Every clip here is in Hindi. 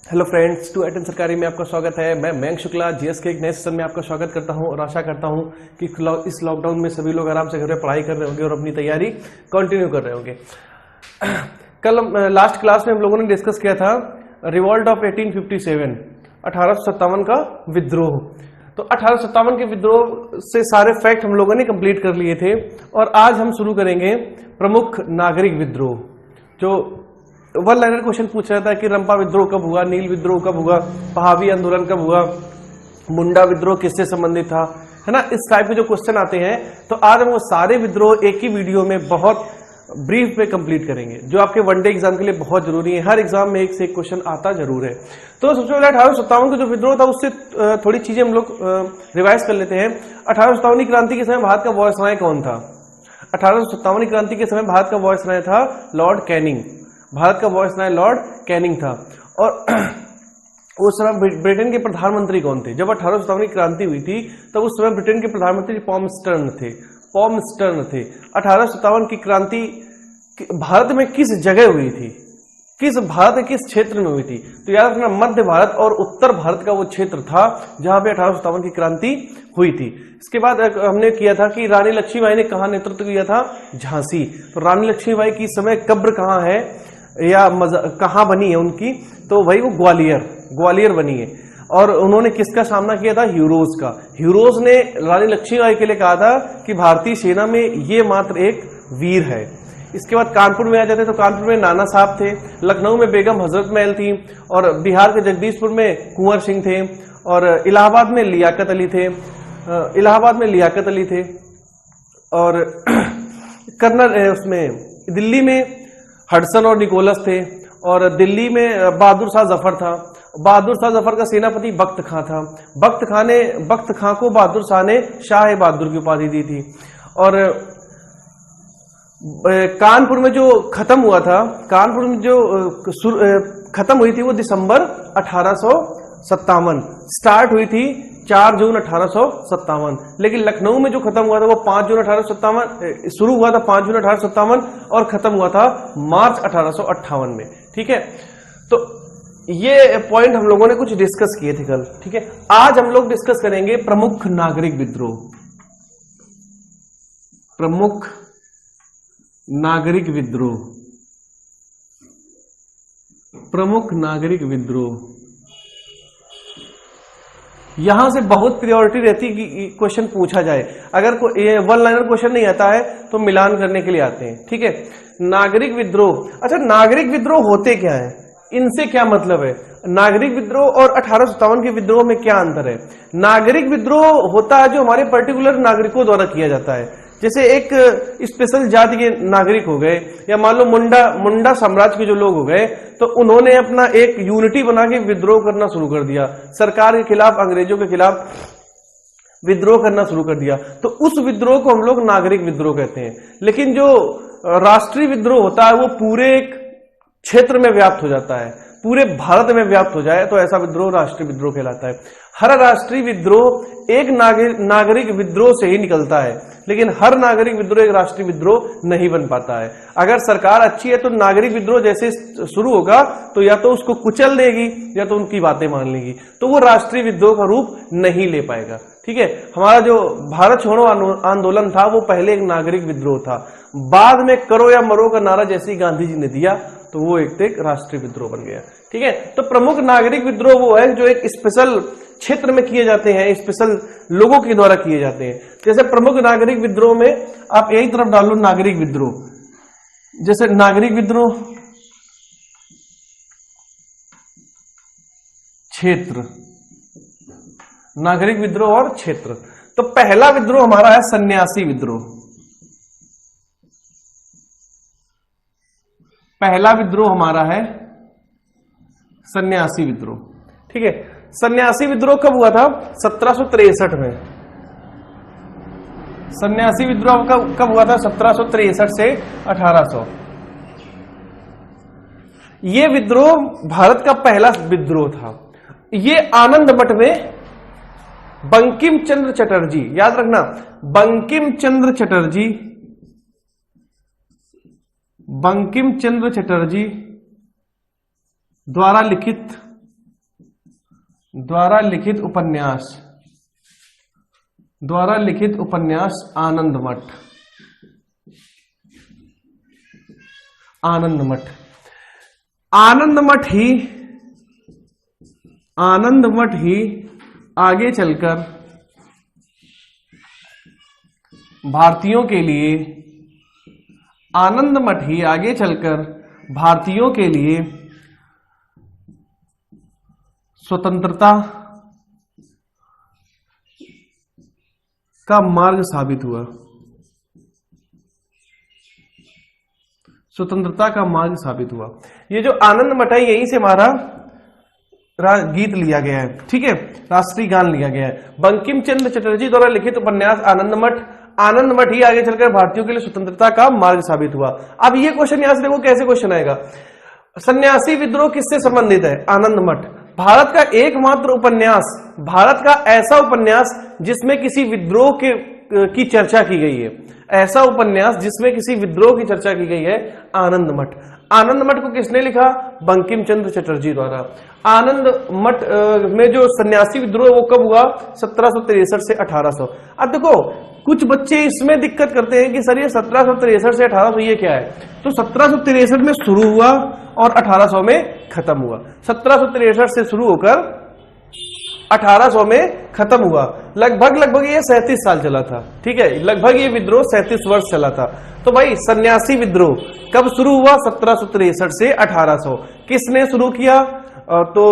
हेलो फ्रेंड्स, टू एटेन सरकारी में आपका स्वागत है। मैं मयंक शुक्ला जीएस के एक नए सेशन में आपका स्वागत करता हूं और आशा करता हूं कि इस लॉकडाउन में सभी लोग आराम से घर में पढ़ाई कर रहे होंगे और अपनी तैयारी कंटिन्यू कर रहे होंगे। कल लास्ट क्लास में हम लोगों ने डिस्कस किया था रिवॉल्ट ऑफ 1857, 1857 का विद्रोह। तो 1857 के विद्रोह से सारे फैक्ट हम लोगों ने कंप्लीट कर लिए थे और आज हम शुरू करेंगे प्रमुख नागरिक विद्रोह। जो वन लाइनर क्वेश्चन पूछ रहा था कि रंपा विद्रोह कब हुआ, नील विद्रोह कब हुआ, पहावी आंदोलन कब हुआ, मुंडा विद्रोह किससे संबंधित था, है ना। इस टाइप के जो क्वेश्चन आते हैं तो आज हम वो सारे विद्रोह एक ही वीडियो में बहुत ब्रीफ में कंप्लीट करेंगे, जो आपके वनडे एग्जाम के लिए बहुत जरूरी है। हर एग्जाम में एक से एक क्वेश्चन आता जरूर है। तो सबसे पहले 1857 का जो विद्रोह था उससे थोड़ी चीजें हम लोग रिवाइज कर लेते हैं। 1857 की क्रांति के समय भारत का वायसराय कौन था? 1857 की क्रांति के समय भारत का वायसराय था लॉर्ड कैनिंग। भारत का वायसराय लॉर्ड कैनिंग था। और उस समय ब्रिटेन के प्रधानमंत्री कौन थे? जब 1857 की क्रांति हुई थी तब उस समय ब्रिटेन के प्रधानमंत्री पॉमस्टर्न थे। 1857 की क्रांति भारत में किस जगह हुई थी, भारत के किस क्षेत्र में हुई थी? तो याद रखना, मध्य भारत और उत्तर भारत का वो क्षेत्र था जहां पे 1857 की क्रांति हुई थी। इसके बाद हमने किया था कि रानी लक्ष्मीबाई ने कहां नेतृत्व किया था? झांसी। तो रानी लक्ष्मीबाई की समय कब्र कहां है या कहां बनी है उनकी? तो वही वो ग्वालियर बनी है। और उन्होंने किसका सामना किया था? ह्यूरोज का। ह्यूरोज ने रानी लक्ष्मीबाई के लिए कहा था कि भारतीय सेना में ये मात्र एक वीर है। इसके बाद कानपुर में आ जाते तो कानपुर में नाना साहब थे, लखनऊ में बेगम हजरत महल थी, और बिहार के जगदीशपुर में कुंवर सिंह थे, और इलाहाबाद में लियाकत अली थे, और कर्नल उसमें दिल्ली में हडसन और निकोलस थे, और दिल्ली में बहादुर शाह जफर था। बहादुर शाह जफर का सेनापति बख्त खां था। बख्त खां को बहादुर शाह ने शाह बहादुर की उपाधि दी थी। और कानपुर में जो खत्म हुआ था, कानपुर में जो खत्म हुई थी वो दिसंबर 1857, स्टार्ट हुई थी 4 जून 1857, लेकिन लखनऊ में जो खत्म हुआ था वो 5 जून 1857, शुरू हुआ था 5 जून 1857 और खत्म हुआ था मार्च 1858 में। ठीक है, तो ये पॉइंट हम लोगों ने कुछ डिस्कस किए थे कल। ठीक है, आज हम लोग डिस्कस करेंगे प्रमुख नागरिक विद्रोह। प्रमुख नागरिक विद्रोह, प्रमुख नागरिक विद्रोह। यहां से बहुत प्रायोरिटी रहती है कि क्वेश्चन पूछा जाए। अगर ये वन लाइनर क्वेश्चन नहीं आता है तो मिलान करने के लिए आते हैं। ठीक है, नागरिक विद्रोह। अच्छा, नागरिक विद्रोह होते क्या है, इनसे क्या मतलब है? नागरिक विद्रोह और 1857 के विद्रोह में क्या अंतर है? नागरिक विद्रोह होता है जो हमारे पर्टिकुलर नागरिकों द्वारा किया जाता है। जैसे एक स्पेशल जाति के नागरिक हो गए, या मान लो मुंडा साम्राज्य के जो लोग हो गए, तो उन्होंने अपना एक यूनिटी बना के विद्रोह करना शुरू कर दिया, सरकार के खिलाफ, अंग्रेजों के खिलाफ विद्रोह करना शुरू कर दिया। तो उस विद्रोह को हम लोग नागरिक विद्रोह कहते हैं। लेकिन जो राष्ट्रीय विद्रोह होता है वो पूरे एक क्षेत्र में व्याप्त हो जाता है, पूरे भारत में व्याप्त हो जाए तो ऐसा विद्रोह राष्ट्रीय विद्रोह कहलाता है। हर राष्ट्रीय विद्रोह एक नागरिक विद्रोह से ही निकलता है, लेकिन हर नागरिक विद्रोह एक राष्ट्रीय विद्रोह नहीं बन पाता है। अगर सरकार अच्छी है तो नागरिक विद्रोह जैसे शुरू होगा तो या तो उसको कुचल देगी या तो उनकी बातें मान लेगी, तो वो राष्ट्रीय विद्रोह का रूप नहीं ले पाएगा। ठीक है, हमारा जो भारत छोड़ो आंदोलन था वो पहले एक नागरिक विद्रोह था, बाद में करो या मरो का नारा जैसे गांधी जी ने दिया तो वो एक राष्ट्रीय विद्रोह बन गया। ठीक है, तो प्रमुख नागरिक विद्रोह वो है जो एक स्पेशल क्षेत्र में किए जाते हैं, स्पेशल लोगों के द्वारा किए जाते हैं। जैसे प्रमुख नागरिक विद्रोह में आप यही तरफ डालो नागरिक विद्रोह, जैसे नागरिक विद्रोह क्षेत्र, नागरिक विद्रोह और क्षेत्र। तो पहला विद्रोह हमारा है सन्यासी विद्रोह। पहला विद्रोह हमारा है सन्यासी विद्रोह। ठीक है, सन्यासी विद्रोह कब हुआ था? 1763 में। सन्यासी विद्रोह कब हुआ था? 1763 से 1800। ये विद्रोह भारत का पहला विद्रोह था। ये आनंद मठ में बंकिम चंद्र चटर्जी, याद रखना, बंकिम चंद्र चटर्जी द्वारा लिखित द्वारा लिखित उपन्यास आनंद मठ। आनंद मठ ही आगे चलकर भारतीयों के लिए स्वतंत्रता का मार्ग साबित हुआ। ये जो आनंद मठ है यहीं से हमारा गीत लिया गया है, ठीक है, राष्ट्रीय गान लिया गया है। बंकिम चंद्र चटर्जी द्वारा लिखित उपन्यास आनंद मठ ही आगे चलकर भारतीयों के लिए स्वतंत्रता का मार्ग साबित हुआ। अब ये क्वेश्चन यहां से देखो कैसे क्वेश्चन आएगा। सन्यासी विद्रोह किससे संबंधित है? आनंद मठ। भारत का एकमात्र उपन्यास, भारत का ऐसा उपन्यास जिसमें किसी विद्रोह की चर्चा की गई है, ऐसा उपन्यास जिसमें किसी विद्रोह की चर्चा की गई है, आनंद मठ। आनंद मठ को किसने लिखा? बंकिम चंद्र चटर्जी द्वारा। आनंद मठ में जो सन्यासी विद्रोह वो कब हुआ? 1763 से 1800। अब देखो कुछ बच्चे इसमें दिक्कत करते हैं कि सर ये 1763 से 1800 ये क्या है? तो 1763 में शुरू हुआ और 1800 में खत्म हुआ। 1763 से शुरू होकर 1800 में खत्म हुआ। लगभग ये 37 साल चला था, ठीक है, लगभग ये विद्रोह 37 वर्ष चला था। तो भाई सन्यासी विद्रोह कब शुरू हुआ? 1763 से 1800। किसने शुरू किया? तो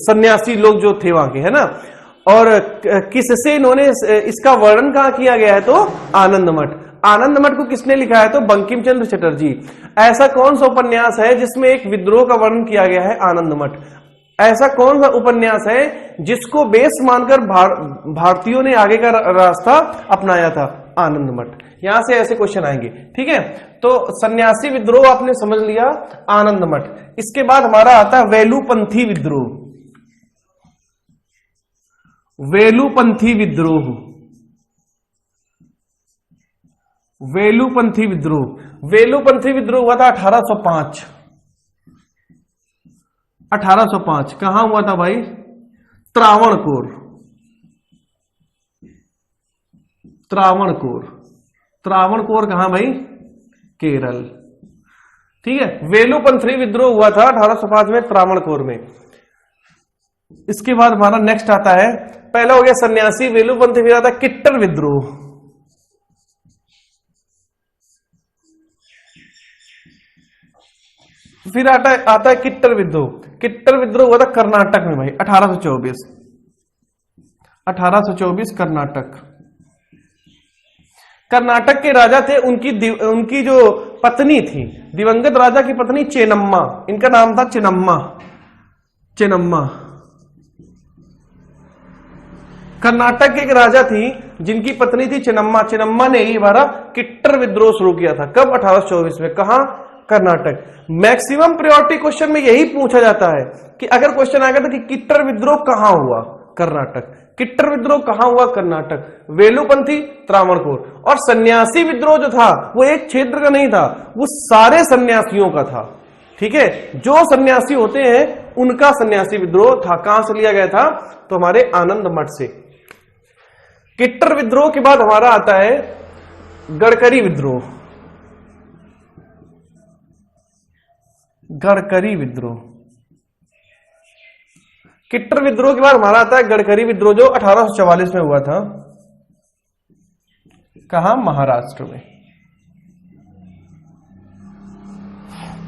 सन्यासी लोग जो थे वहां के, है ना। और किससे इन्होंने इसका वर्णन कहां किया गया है? तो आनंद मठ। आनंद मठ को किसने लिखा है? तो बंकिम चंद्र चटर्जी। ऐसा कौन सा उपन्यास है जिसमें एक विद्रोह का वर्णन किया गया है? आनंद मठ। ऐसा कौन सा उपन्यास है जिसको बेस मानकर भारतीयों ने आगे का रास्ता अपनाया था? आनंद मठ। यहां से ऐसे क्वेश्चन आएंगे, ठीक है। तो सन्यासी विद्रोह आपने समझ लिया, आनंद मठ। इसके बाद हमारा आता है वेलुपंथी विद्रोह। वेलुपंथी विद्रोह हुआ था 1805। 1805 कहां हुआ था भाई? त्रावणकोर कहां भाई? केरल, ठीक है। वेलुपंथी विद्रोह हुआ था 1805 में त्रावणकोर में। इसके बाद हमारा नेक्स्ट आता है, पहला हो गया सन्यासी वेलुपंथी, फिर आता है किट्टर विद्रोह। फिर आता है किट्टर विद्रोह। किट्टर विद्रोह हुआ था कर्नाटक में भाई 1824 कर्नाटक। कर्नाटक के राजा थे, उनकी जो पत्नी थी, दिवंगत राजा की पत्नी चेन्नम्मा, इनका नाम था चेन्नम्मा। कर्नाटक के एक राजा थी जिनकी पत्नी थी चेन्नम्मा ने ही हमारा किट्टर विद्रोह शुरू किया था। कब? 1824 में। कहां? कर्नाटक। मैक्सिमम प्रायोरिटी क्वेश्चन में यही पूछा जाता है कि अगर क्वेश्चन आएगा तो कि किट्टर विद्रोह कहां हुआ? कर्नाटक। किट्टर विद्रोह कहां हुआ? कर्नाटक। वेलुपंथी त्रावणकोर। और सन्यासी विद्रोह जो था वो एक क्षेत्र का नहीं था, वो सारे सन्यासियों का था, ठीक है। जो सन्यासी होते हैं उनका सन्यासी विद्रोह था। कहां से लिया गया था? तो हमारे आनंद मठ से। किट्टर विद्रोह के बाद हमारा आता है गडकरी विद्रोह। किट्टर विद्रोह के बाद हमारा आता है गडकरी विद्रोह, जो 1844 में हुआ था। कहां? महाराष्ट्र में,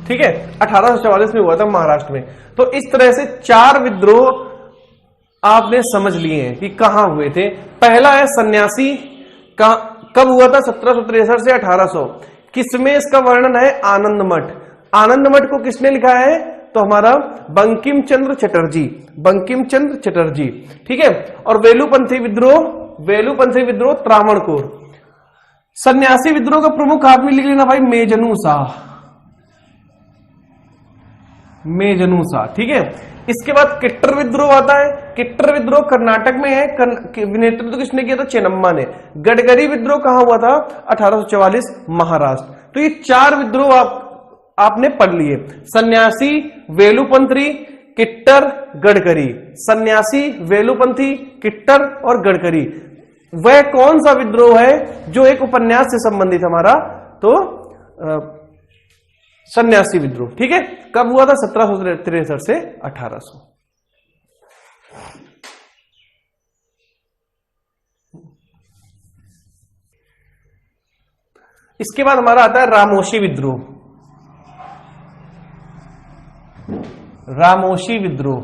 ठीक है। 1844 में हुआ था महाराष्ट्र में। तो इस तरह से 4 विद्रोह आपने समझ लिए हैं कि कहां हुए थे। पहला है सन्यासी, कब हुआ था? 1763 से 1800। किसमें इसका वर्णन है? आनंद मठ। आनंद मठ को किसने लिखा है? तो हमारा बंकिम चंद्र चटर्जी, ठीक है। और वेलुपंथी विद्रोह त्रावणकोर। सन्यासी विद्रोह का प्रमुख आदमी लिख लेना भाई, मेजनू शाह, ठीक है। इसके बाद किट्टर विद्रोह आता है। किट्टर विद्रोह कर्नाटक में है, नेतृत्व तो किसने किया था? चेन्नम्मा ने। गडकरी विद्रोह कहां हुआ था? 1844 महाराष्ट्र। तो ये 4 विद्रोह आपने पढ़ लिए, सन्यासी, वेलुपंथी, किट्टर, गडकरी। सन्यासी, वेलुपंथी, किट्टर और गडकरी। वह कौन सा विद्रोह है जो एक उपन्यास से संबंधित हमारा? तो सन्यासी विद्रोह। ठीक है, कब हुआ था? 1763 से 1800। इसके बाद हमारा आता है रामोशी विद्रोह। रामोशी विद्रोह।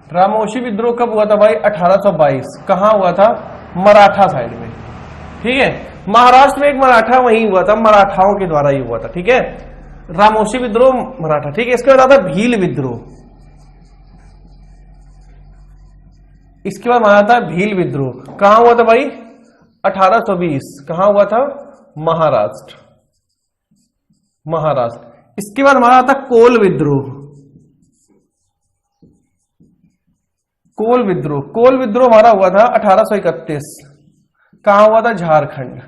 रामोशी विद्रोह कब हुआ था भाई? 1822। कहां हुआ था? मराठा साइड में। ठीक है, महाराष्ट्र में एक मराठा वहीं हुआ था, मराठाओं के द्वारा ही हुआ था। ठीक है, रामोशी विद्रोह मराठा। ठीक है, इसके बाद आता है भील विद्रोह। इसके बाद हमारा आता है भील विद्रोह। कहां हुआ था भाई? 1820। कहां हुआ था? महाराष्ट्र। महाराष्ट्र। इसके बाद हमारा आता कोल विद्रोह। कोल विद्रोह। कोल विद्रोह हमारा हुआ था 1831। कहां हुआ था? झारखंड।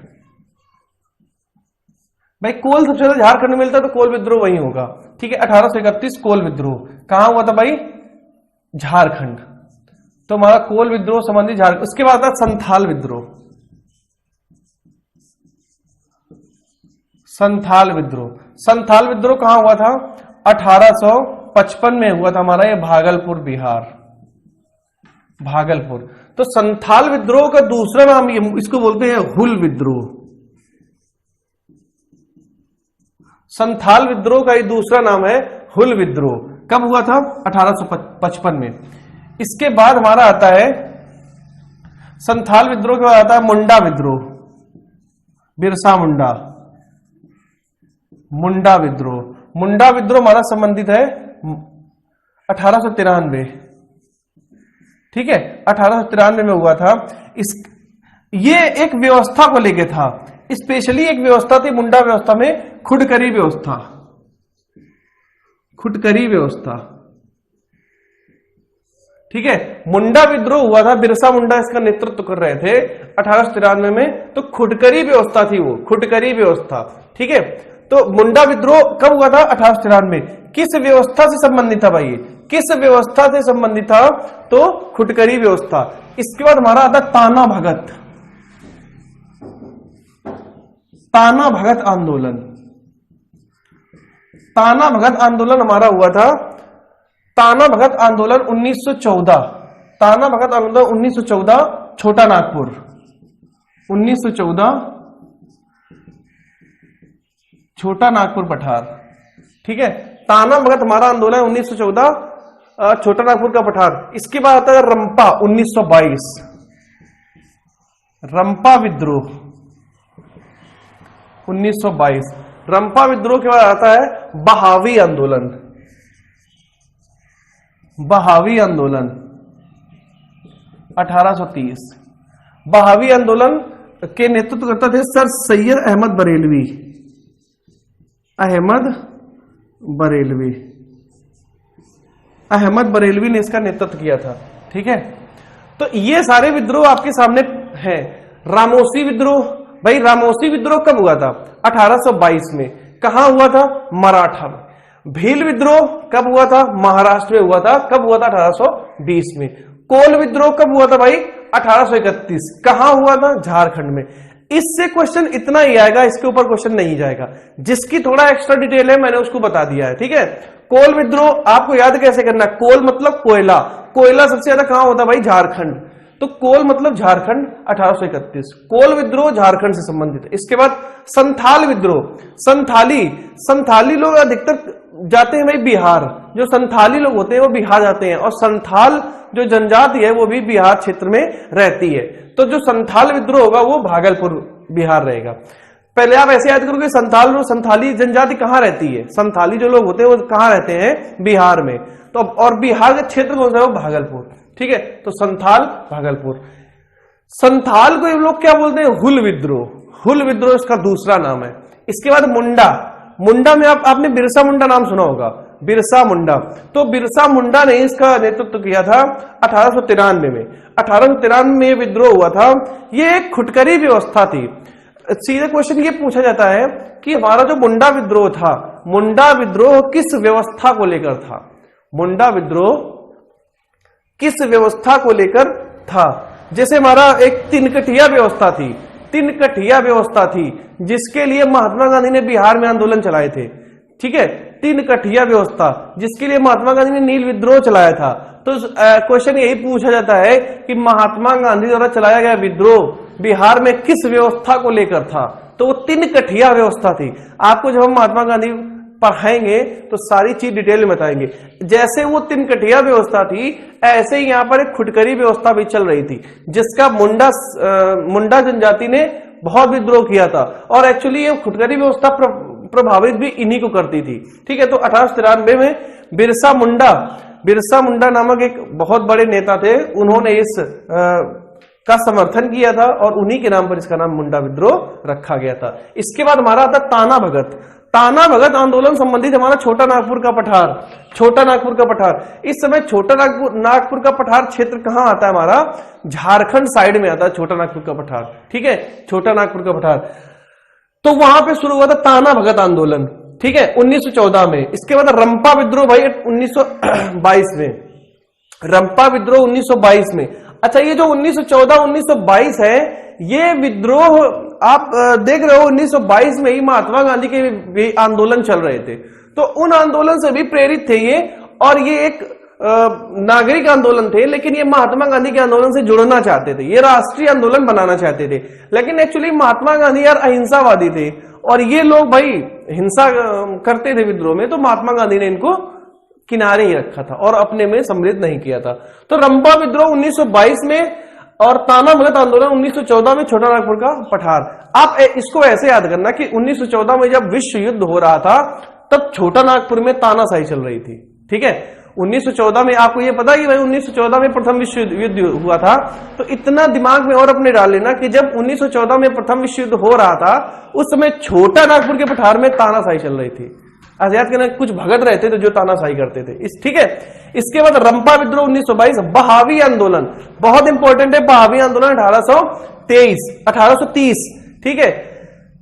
भाई कोल सबसे ज्यादा झारखंड में मिलता है, तो कोल विद्रोह वही होगा। ठीक है, 1831 कोल विद्रोह। कहां हुआ था भाई? झारखंड। तो हमारा कोल विद्रोह संबंधी झारखंड। उसके बाद आता संथाल विद्रोह। संथाल विद्रोह। संथाल विद्रोह कहां हुआ था? 1855 में हुआ था हमारा ये भागलपुर, बिहार। भागलपुर। तो संथाल विद्रोह का दूसरा नाम इसको बोलते हैं हुल विद्रोह। संथाल विद्रोह का ये दूसरा नाम है हुल विद्रोह। कब हुआ था? 1855 में। इसके बाद हमारा आता है संथाल विद्रोह के बाद आता है मुंडा विद्रोह। बिरसा मुंडा। मुंडा विद्रोह। मुंडा विद्रोह हमारा संबंधित है 1893। ठीक है, 1893 में हुआ था। ये एक व्यवस्था को लेके था, स्पेशली एक व्यवस्था थी मुंडा व्यवस्था में, खुडकरी व्यवस्था। खुडकरी व्यवस्था। ठीक है, मुंडा विद्रोह हुआ था, बिरसा मुंडा इसका नेतृत्व कर रहे थे 1893 में। तो खुडकरी व्यवस्था थी वो, खुडकरी व्यवस्था। ठीक है, तो मुंडा विद्रोह कब हुआ था? 1893 में। किस व्यवस्था से संबंधित था भाई? किस व्यवस्था से संबंधित था? तो खुडकरी व्यवस्था। इसके बाद हमारा आता ताना भगत। ताना भगत आंदोलन। ताना भगत आंदोलन हमारा हुआ था, ताना भगत आंदोलन 1914। ताना भगत आंदोलन 1914, छोटा नागपुर। 1914 छोटा नागपुर पठार। ठीक है, ताना भगत हमारा आंदोलन 1914, छोटा नागपुर का पठार। इसके बाद आता है रंपा 1922। रंपा विद्रोह 1922। रंपा विद्रोह के बाद आता है बहावी आंदोलन। बहावी आंदोलन 1830। बहावी आंदोलन के नेतृत्व करते थे सर सैयद अहमद बरेलवी। अहमद बरेलवी। अहमद बरेलवी ने इसका नेतृत्व किया था। ठीक है, तो ये सारे विद्रोह आपके सामने हैं। रामोशी विद्रोह, भाई रामोशी विद्रोह कब हुआ था? 1822 में। कहां हुआ था? मराठा में। भील विद्रोह कब हुआ था? महाराष्ट्र में हुआ था। कब हुआ था? 1820 में। कोल विद्रोह कब हुआ था भाई? 1831। कहां हुआ था? झारखंड में। इससे क्वेश्चन इतना ही आएगा, इसके ऊपर क्वेश्चन नहीं जाएगा। जिसकी थोड़ा एक्स्ट्रा डिटेल है मैंने उसको बता दिया है। ठीक है, कोल विद्रोह आपको याद कैसे करना है? कोल मतलब कोयला। कोयला सबसे ज्यादा कहां होता है भाई? झारखंड। तो कोल मतलब झारखंड, 1831। कोल विद्रोह झारखंड से संबंधित है। इसके बाद संथाल विद्रोह। संथाली लोग अधिकतर जाते हैं भाई बिहार। जो संथाली लोग होते हैं वो बिहार जाते हैं, और संथाल जो जनजाति है वो भी बिहार क्षेत्र में रहती है। तो जो संथाल विद्रोह होगा वो भागलपुर, बिहार रहेगा। पहले आप ऐसे याद करोगे संथाली जनजाति कहां रहती है? संथाली जो लोग होते हैं वो कहां रहते हैं? बिहार में। तो और बिहार का क्षेत्र कौन सा है? वो भागलपुर। ठीक है, तो संथाल भागलपुर। संथाल को ये लोग क्या बोलते हैं? हुल विद्रोह। हुल विद्रोह इसका दूसरा नाम है। इसके बाद मुंडा। मुंडा में आपने बिरसा मुंडा नाम सुना होगा, बिरसा मुंडा। तो बिरसा मुंडा ने इसका नेतृत्व किया था 1893 में। 1893 में विद्रोह हुआ था। ये एक खुटकरी व्यवस्था थी। सीधा क्वेश्चन ये पूछा जाता है कि हमारा जो मुंडा विद्रोह था, मुंडा विद्रोह किस व्यवस्था को लेकर था? मुंडा विद्रोह किस व्यवस्था को लेकर था? जैसे हमारा एक तिनकठिया व्यवस्था थी, तिनकठिया व्यवस्था थी जिसके लिए महात्मा गांधी ने बिहार में आंदोलन चलाए थे। ठीक है, तिनकठिया व्यवस्था जिसके लिए महात्मा गांधी ने नील विद्रोह चलाया था। तो क्वेश्चन यही पूछा जाता है कि महात्मा गांधी द्वारा चलाया गया विद्रोह बिहार में किस व्यवस्था को लेकर था? तो वो तिनकठिया व्यवस्था थी। आपको जब हम महात्मा गांधी पढ़ाएंगे तो सारी चीज डिटेल में बताएंगे। जैसे वो तिनकठिया व्यवस्था थी, ऐसे ही यहाँ पर एक खुटकरी व्यवस्था भी चल रही थी जिसका मुंडा जनजाति ने बहुत विद्रोह किया था। और एक्चुअली ये खुटकरी व्यवस्था प्रभावित भी इन्हीं को करती थी। ठीक है, तो 1893 में बिरसा मुंडा नामक एक बहुत बड़े नेता थे, उन्होंने इस का समर्थन किया था और उन्हीं के नाम पर इसका नाम मुंडा विद्रोह रखा गया था। इसके बाद हमारा आता ताना भगत। ताना भगत आंदोलन संबंधित हमारा छोटा नागपुर का पठार, छोटा नागपुर का पठार। इस समय छोटा नागपुर का पठार क्षेत्र कहां आता है? हमारा झारखंड साइड में आता है छोटा नागपुर का पठार। ठीक है, छोटा नागपुर का पठार। तो वहां पे शुरू हुआ था ताना भगत आंदोलन। ठीक है, 1914 में। इसके बाद रंपा विद्रोह भाई 1922 में, रंपा विद्रोह 1922 में। अच्छा, ये जो 1914-1922 है, ये विद्रोह आप देख रहे हो 1922 में ही महात्मा गांधी के आंदोलन चल रहे थे। तो उन आंदोलन से भी प्रेरित थे ये, और ये एक नागरिक आंदोलन थे, लेकिन ये महात्मा गांधी के आंदोलन से जुड़ना चाहते थे, ये राष्ट्रीय आंदोलन बनाना चाहते थे। लेकिन एक्चुअली महात्मा गांधी यार अहिंसावादी थे और ये लोग भाई हिंसा करते थे विद्रोह में, तो महात्मा गांधी ने इनको किनारे ही रखा था और अपने में सम्मिलित नहीं किया था। तो रंपा विद्रोह 1922 में और ताना भगत आंदोलन 1914 में छोटा नागपुर का पठार। आप इसको ऐसे याद करना कि 1914 में जब विश्व युद्ध हो रहा था तब छोटा नागपुर में तानाशाही चल रही थी। ठीक है, 1914 में आपको ये पता कि भाई 1914 में प्रथम विश्व युद्ध हुआ था। तो इतना दिमाग में और अपने डाल लेना कि जब 1914 में प्रथम विश्व युद्ध हो रहा था उस समय छोटा नागपुर के पठार में तानाशाही चल रही थी। याद करना, कुछ भगत रहते थे जो तानाशाही करते थे। ठीक है, इसके बाद रंपा विद्रोह 1922। बहावी आंदोलन बहुत इंपॉर्टेंट है। बहावी आंदोलन 1830। ठीक है,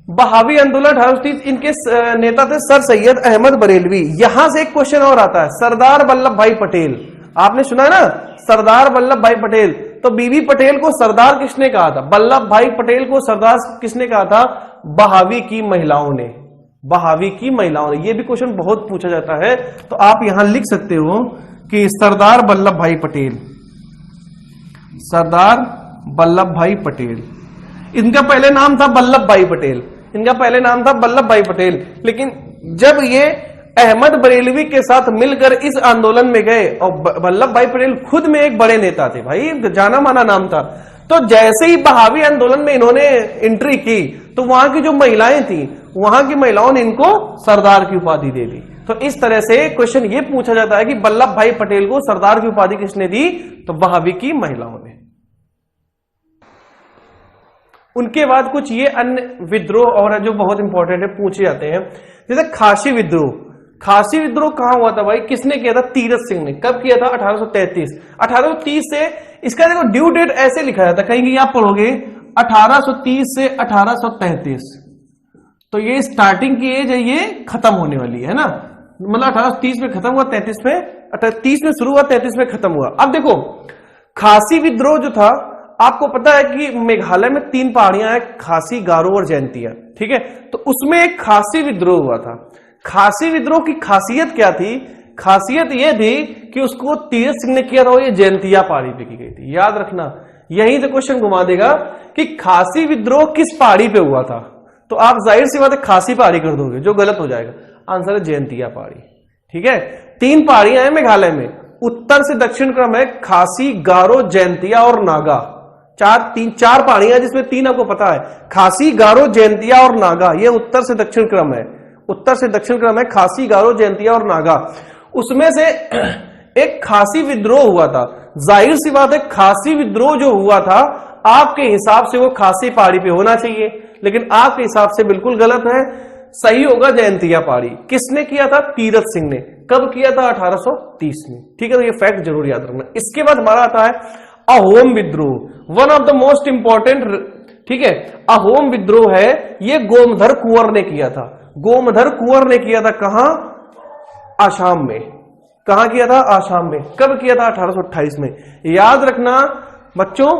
बहावी आंदोलन 1830। इनके नेता थे सर सैयद अहमद बरेलवी। यहां से एक क्वेश्चन और आता है, सरदार वल्लभ भाई पटेल। आपने सुना है ना, सरदार वल्लभ भाई पटेल। तो बीबी पटेल को सरदार किसने कहा था? वल्लभ भाई पटेल को सरदार किसने कहा था? बहावी की महिलाओं ने, बहावी की महिलाओं ने। यह भी क्वेश्चन बहुत पूछा जाता है, तो आप यहां लिख सकते हो कि सरदार वल्लभ भाई पटेल, सरदार वल्लभ भाई पटेल। इनका पहले नाम था वल्लभ भाई पटेल, इनका पहले नाम था वल्लभ भाई पटेल। लेकिन जब ये अहमद बरेलवी के साथ मिलकर इस आंदोलन में गए, और वल्लभ भाई पटेल खुद में एक बड़े नेता थे भाई, जाना माना नाम था। तो जैसे ही बहावी आंदोलन में इन्होंने एंट्री की तो वहां की जो महिलाएं थी, वहां की महिलाओं ने इनको सरदार की उपाधि दे दी। तो इस तरह से क्वेश्चन ये पूछा जाता है कि वल्लभ भाई पटेल को सरदार की उपाधि किसने दी? तो बहावी की महिलाओं ने। उनके बाद कुछ ये अन्य विद्रोह और जो बहुत इंपॉर्टेंट है पूछे जाते हैं, जैसे खासी विद्रोह। खासी विद्रोह कहां हुआ था भाई? किसने किया था? तीरथ सिंह ने। कब किया था? 1833। 1830 से, इसका देखो ड्यू डेट ऐसे लिखा जाता है, कहीं कि आप पढ़ोगे 1830 से 1833। तो ये स्टार्टिंग की एज है, ये खत्म होने वाली है ना, मतलब 1830 में खत्म हुआ, 33 में, 30 में शुरू हुआ, 33 में खत्म हुआ। अब देखो खासी विद्रोह जो था, आपको पता है कि मेघालय में 3 पहाड़ियां हैं, खासी, गारो और जयंतिया। ठीक है, तो उसमें एक खासी विद्रोह हुआ था। खासी विद्रोह की खासियत क्या थी? खासियत यह थी कि उसको तीरथ सिंह ने किया था, ये जयंतिया पहाड़ी पे की गई थी। याद रखना, यहीं से क्वेश्चन घुमा देगा कि खासी विद्रोह किस पहाड़ी पे हुआ था। तो आप जाहिर सी बात है खासी पहाड़ी कर दोगे, जो गलत हो जाएगा। आंसर है जयंतिया पहाड़ी। ठीक है, 3 पहाड़ियां हैं मेघालय में, उत्तर से दक्षिण क्रम है खासी, गारो, जयंतिया और नागा। 4 पहाड़ियां जिसमें 3 आपको पता है, खासी, गारो, जयंतिया और नागा। ये उत्तर से दक्षिण क्रम है, उत्तर से दक्षिण क्रम है, खासी, गारो, जयंतिया और नागा। उसमें से एक खासी विद्रोह हुआ था। जाहिर सी बात है खासी विद्रोह जो हुआ था, आपके हिसाब से वो खासी पहाड़ी पे होना चाहिए, लेकिन आपके हिसाब से बिल्कुल गलत है। सही होगा जयंतिया पहाड़ी। किसने किया था? तीरथ सिंह ने। कब किया था? 1830 में। ठीक है, तो ये फैक्ट जरूर याद रखना। इसके बाद हमारा आता है अहोम विद्रोह, one of the most important. ठीक है। अहोम विद्रोह है ये गोमधर कुंवर ने किया था। गोमधर कुंवर ने किया था कहां? आसाम में। कहां किया था? आसाम में। कब किया था? 1828 में। याद रखना बच्चों,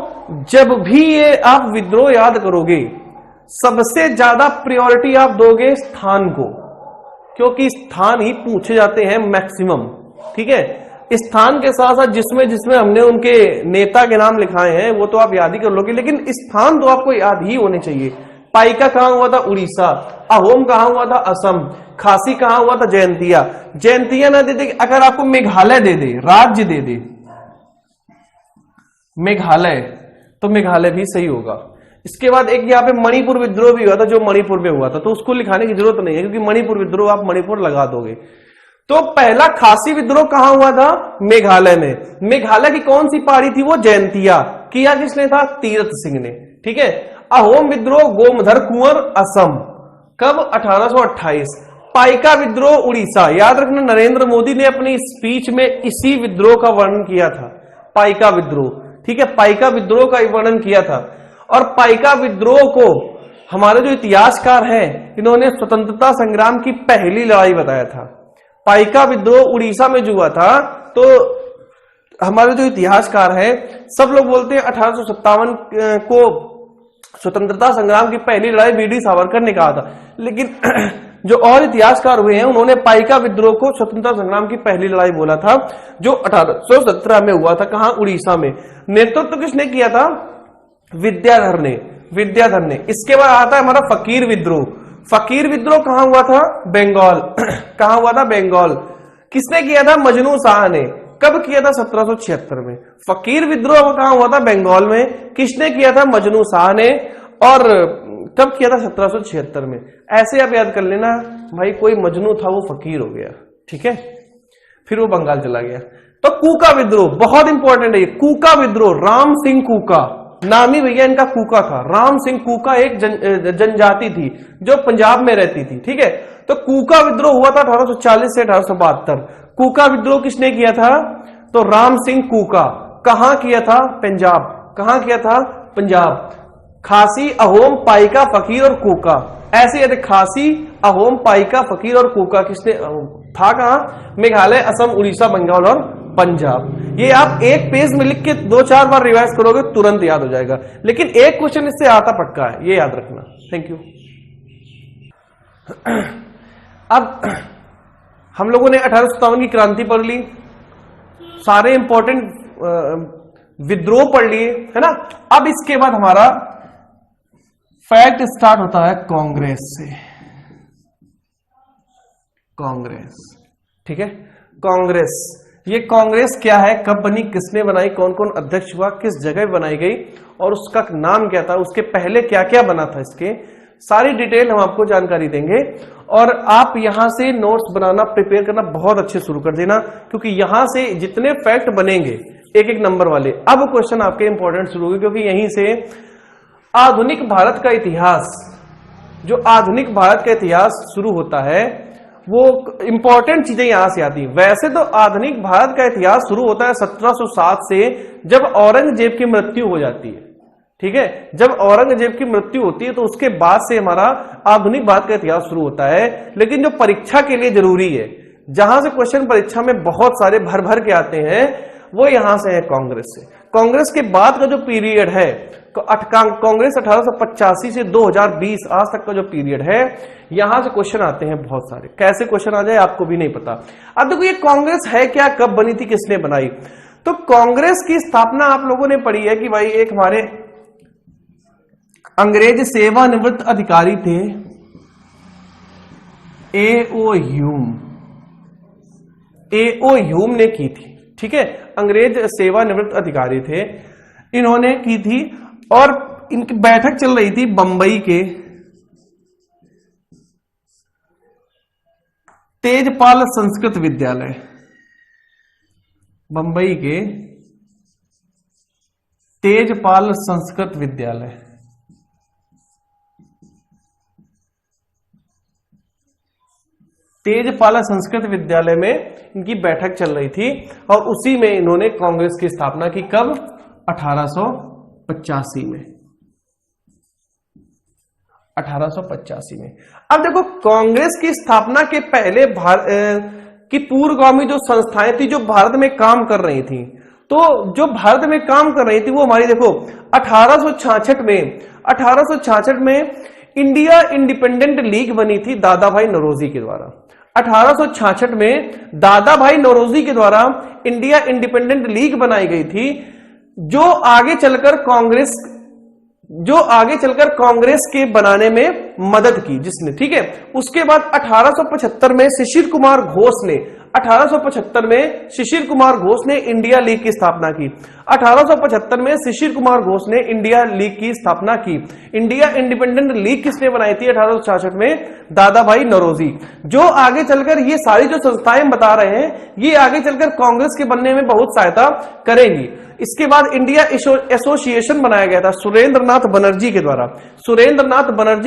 जब भी ये आप विद्रोह याद करोगे सबसे ज्यादा प्रायोरिटी आप दोगे स्थान को, क्योंकि स्थान ही पूछे जाते हैं मैक्सिमम। ठीक है, स्थान के साथ साथ जिसमें जिसमें हमने उनके नेता के नाम लिखाए हैं वो तो आप याद ही कर लोगे, लेकिन स्थान तो आपको याद ही होने चाहिए। पाइका कहां हुआ था? उड़ीसा। अहोम कहां हुआ था? असम। खासी कहां हुआ था? जयंतिया। जयंतिया ना दे दे, अगर आपको मेघालय दे दे, राज्य दे दे मेघालय, तो मेघालय भी सही होगा। इसके बाद एक यहाँ पे मणिपुर विद्रोह भी हुआ था, जो मणिपुर में हुआ था, तो उसको लिखाने की जरूरत नहीं है क्योंकि मणिपुर विद्रोह आप मणिपुर लगा दोगे। तो पहला खासी विद्रोह कहां हुआ था? मेघालय में। मेघालय की कौन सी पहाड़ी थी वो? जयंतिया। किया किसने था? तीरथ सिंह ने। ठीक है। अहोम विद्रोह गोमधर कुंवर, असम। कब? 1828। पाइका विद्रोह उड़ीसा। याद रखना नरेंद्र मोदी ने अपनी स्पीच में इसी विद्रोह का वर्णन किया था, पाइका विद्रोह। ठीक है, पाइका विद्रोह का वर्णन किया था। और पाइका विद्रोह को हमारे जो इतिहासकार हैं इन्होंने स्वतंत्रता संग्राम की पहली लड़ाई बताया था। पाइका विद्रोह उड़ीसा में जो हुआ था, तो हमारे जो इतिहासकार हैं सब लोग बोलते हैं 1857 को स्वतंत्रता संग्राम की पहली लड़ाई वीडी सावरकर ने कहा था, लेकिन जो और इतिहासकार हुए हैं उन्होंने पाइका विद्रोह को स्वतंत्रता संग्राम की पहली लड़ाई बोला था, जो 1817 में हुआ था। कहां? उड़ीसा में। नेतृत्व किसने किया था? विद्याधर ने। विद्याधर ने। इसके बाद आता है हमारा फकीर विद्रोह। फकीर विद्रोह कहां हुआ था? बंगाल। कहां हुआ था? बंगाल। किसने किया था? मजनू शाह ने। कब किया था? 1776 में। फकीर विद्रोह कहां हुआ था? बंगाल में। किसने किया था? मजनू शाह ने। और कब किया था? 1776 में। ऐसे आप याद कर लेना भाई, कोई मजनू था वो फकीर हो गया। ठीक है, फिर वो बंगाल चला गया। तो कूका विद्रोह बहुत इंपॉर्टेंट है ये। कूका विद्रोह, राम सिंह कूका, नामी भैया इनका कूका था। राम सिंह कूका एक जनजाति थी जो पंजाब में रहती थी। ठीक है, तो कूका विद्रोह हुआ था 1840 से 1872। कूका विद्रोह किसने किया था? तो राम सिंह कूका। कहां किया था? पंजाब। कहां किया था? पंजाब। खासी, अहोम, पाइका, फकीर और कूका। ऐसे यदि खासी, अहोम, पाइका, फकीर और कूका किसने था? कहां? मेघालय, असम, उड़ीसा, बंगाल और पंजाब। ये आप एक पेज में लिख के 2-4 बार रिवाइज करोगे तुरंत याद हो जाएगा, लेकिन एक क्वेश्चन इससे आता पक्का है, ये याद रखना। Thank you. अब हम लोगों ने 1857 की क्रांति पढ़ ली, सारे इंपॉर्टेंट विद्रोह पढ़ लिए, है ना। अब इसके बाद हमारा फैक्ट स्टार्ट होता है कांग्रेस से। कांग्रेस, ठीक है। कांग्रेस, ये कांग्रेस क्या है, कब बनी, किसने बनाई, कौन कौन अध्यक्ष हुआ, किस जगह बनाई गई और उसका नाम क्या था, उसके पहले क्या क्या बना था, इसके सारी डिटेल हम आपको जानकारी देंगे। और आप यहां से नोट्स बनाना, प्रिपेयर करना बहुत अच्छे शुरू कर देना, क्योंकि यहां से जितने फैक्ट बनेंगे एक एक नंबर वाले, अब क्वेश्चन आपके इंपॉर्टेंट शुरू होंगे, क्योंकि यहीं से आधुनिक भारत का इतिहास, जो आधुनिक भारत का इतिहास शुरू होता है, वो इंपॉर्टेंट चीजें यहां से आती है। वैसे तो आधुनिक भारत का इतिहास शुरू होता है 1707 से, जब औरंगजेब की मृत्यु हो जाती है। ठीक है, जब औरंगजेब की मृत्यु होती है तो उसके बाद से हमारा आधुनिक भारत का इतिहास शुरू होता है। लेकिन जो परीक्षा के लिए जरूरी है, जहां से क्वेश्चन परीक्षा में बहुत सारे भर भर के आते हैं, वो यहां से है कांग्रेस से। कांग्रेस के बाद का जो पीरियड है, कांग्रेस 1885 से 2020 आज तक का जो पीरियड है, यहां से क्वेश्चन आते हैं बहुत सारे। कैसे क्वेश्चन आ जाए आपको भी नहीं पता। अब देखो ये कांग्रेस है क्या, कब बनी थी, किसने बनाई। तो कांग्रेस की स्थापना आप लोगों ने पढ़ी है कि भाई एक हमारे अंग्रेज सेवानिवृत्त अधिकारी थे, A.O. ह्यूम ने की थी। ठीक है, अंग्रेज सेवानिवृत्त अधिकारी थे, इन्होंने की थी। और इनकी बैठक चल रही थी बंबई के तेजपाल संस्कृत विद्यालय, बंबई के तेजपाल संस्कृत विद्यालय। तेजपाल संस्कृत विद्यालय में इनकी बैठक चल रही थी और उसी में इन्होंने कांग्रेस की स्थापना की। कब? 1885 में। 1885 में। अब देखो कांग्रेस की स्थापना के पहले की पूर्वगामी जो संस्थाएं थी जो भारत में काम कर रही थी, तो जो भारत में काम कर रही थी वो हमारी देखो 1866 में इंडिया इंडिपेंडेंट लीग बनी थी दादा भाई नौरोजी के द्वारा। 1866 में दादा भाई नौरोजी के द्वारा इंडिया इंडिपेंडेंट लीग बनाई गई थी, जो आगे चलकर कांग्रेस के बनाने में मदद की जिसने, ठीक है। उसके बाद 1875 में शिशिर कुमार घोष ने इंडिया लीग की स्थापना की। 1875 में शिशिर कुमार घोष ने इंडिया लीग की स्थापना की। इंडिया इंडिपेंडेंट लीग किसने बनाई थी 1866 में? दादा भाई नौरोजी। जो आगे चलकर ये सारी जो संस्थाएं बता रहे हैं ये आगे चलकर कांग्रेस के बनने में बहुत सहायता करेंगी। इसके बाद इंडिया एसोसिएशन बनाया गया था सुरेंद्र नाथ बनर्जी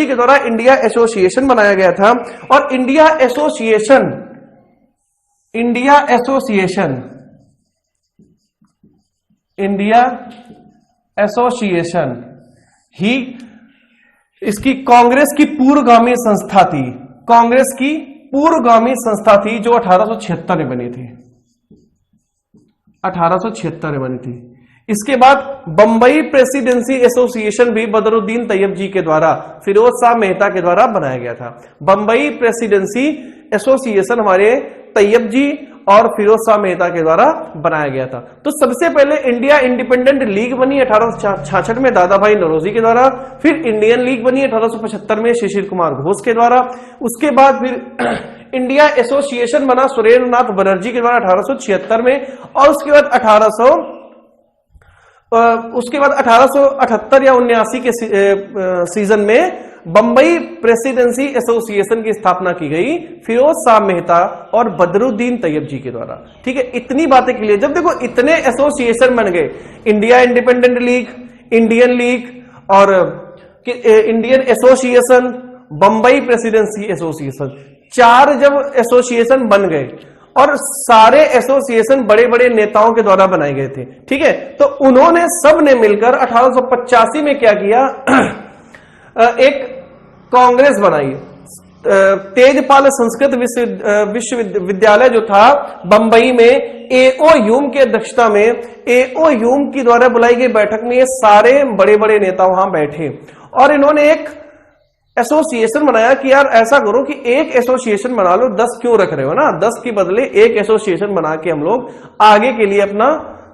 के द्वारा इंडिया एसोसिएशन बनाया गया था। और इंडिया एसोसिएशन ही इसकी कांग्रेस की पूर्वगामी संस्था थी जो 1876 में बनी थी। 1876 में बनी थी। इसके बाद बंबई प्रेसिडेंसी एसोसिएशन भी बदरुद्दीन तैयब जी के द्वारा, फिरोज शाह मेहता के द्वारा बनाया गया था। बंबई प्रेसिडेंसी एसोसिएशन हमारे तैयब जी और फिरोज शाह मेहता के द्वारा बनाया गया था। तो सबसे पहले इंडिया इंडिपेंडेंट लीग बनी 1866 में दादा भाई नौरोजी के द्वारा, फिर इंडियन लीग बनी 1875 में शिशिर कुमार घोष के द्वारा। उसके बाद फिर इंडिया एसोसिएशन बना सुरेंद्र नाथ बनर्जी के द्वारा 1876 में। और उसके बाद 1878 या 79 के सीजन में बंबई प्रेसिडेंसी एसोसिएशन की स्थापना की गई फिरोज शाह मेहता और बदरुद्दीन तैयब जी के द्वारा। ठीक है, इतनी बातें के लिए जब देखो इतने एसोसिएशन बन गए, India independent league, Indian league और Indian association, Bombay presidency association, 4 जब एसोसिएशन बन गए और सारे एसोसिएशन बड़े बड़े नेताओं के द्वारा बनाए गए थे। ठीक है, तो उन्होंने सब ने मिलकर 1885 में क्या किया, एक कांग्रेस बनाई। तेजपाल संस्कृत विश्वविद्यालय जो था बंबई में, एओ ह्यूम की अध्यक्षता में, एओ ह्यूम की द्वारा बुलाई गई बैठक में ये सारे बड़े बड़े नेता वहां बैठे और इन्होंने एक एसोसिएशन बनाया कि यार ऐसा करो कि एक एसोसिएशन बना लो, 10 क्यों रख रहे हो ना, 10 की बदले एक एसोसिएशन बना के हम लोग आगे के लिए अपना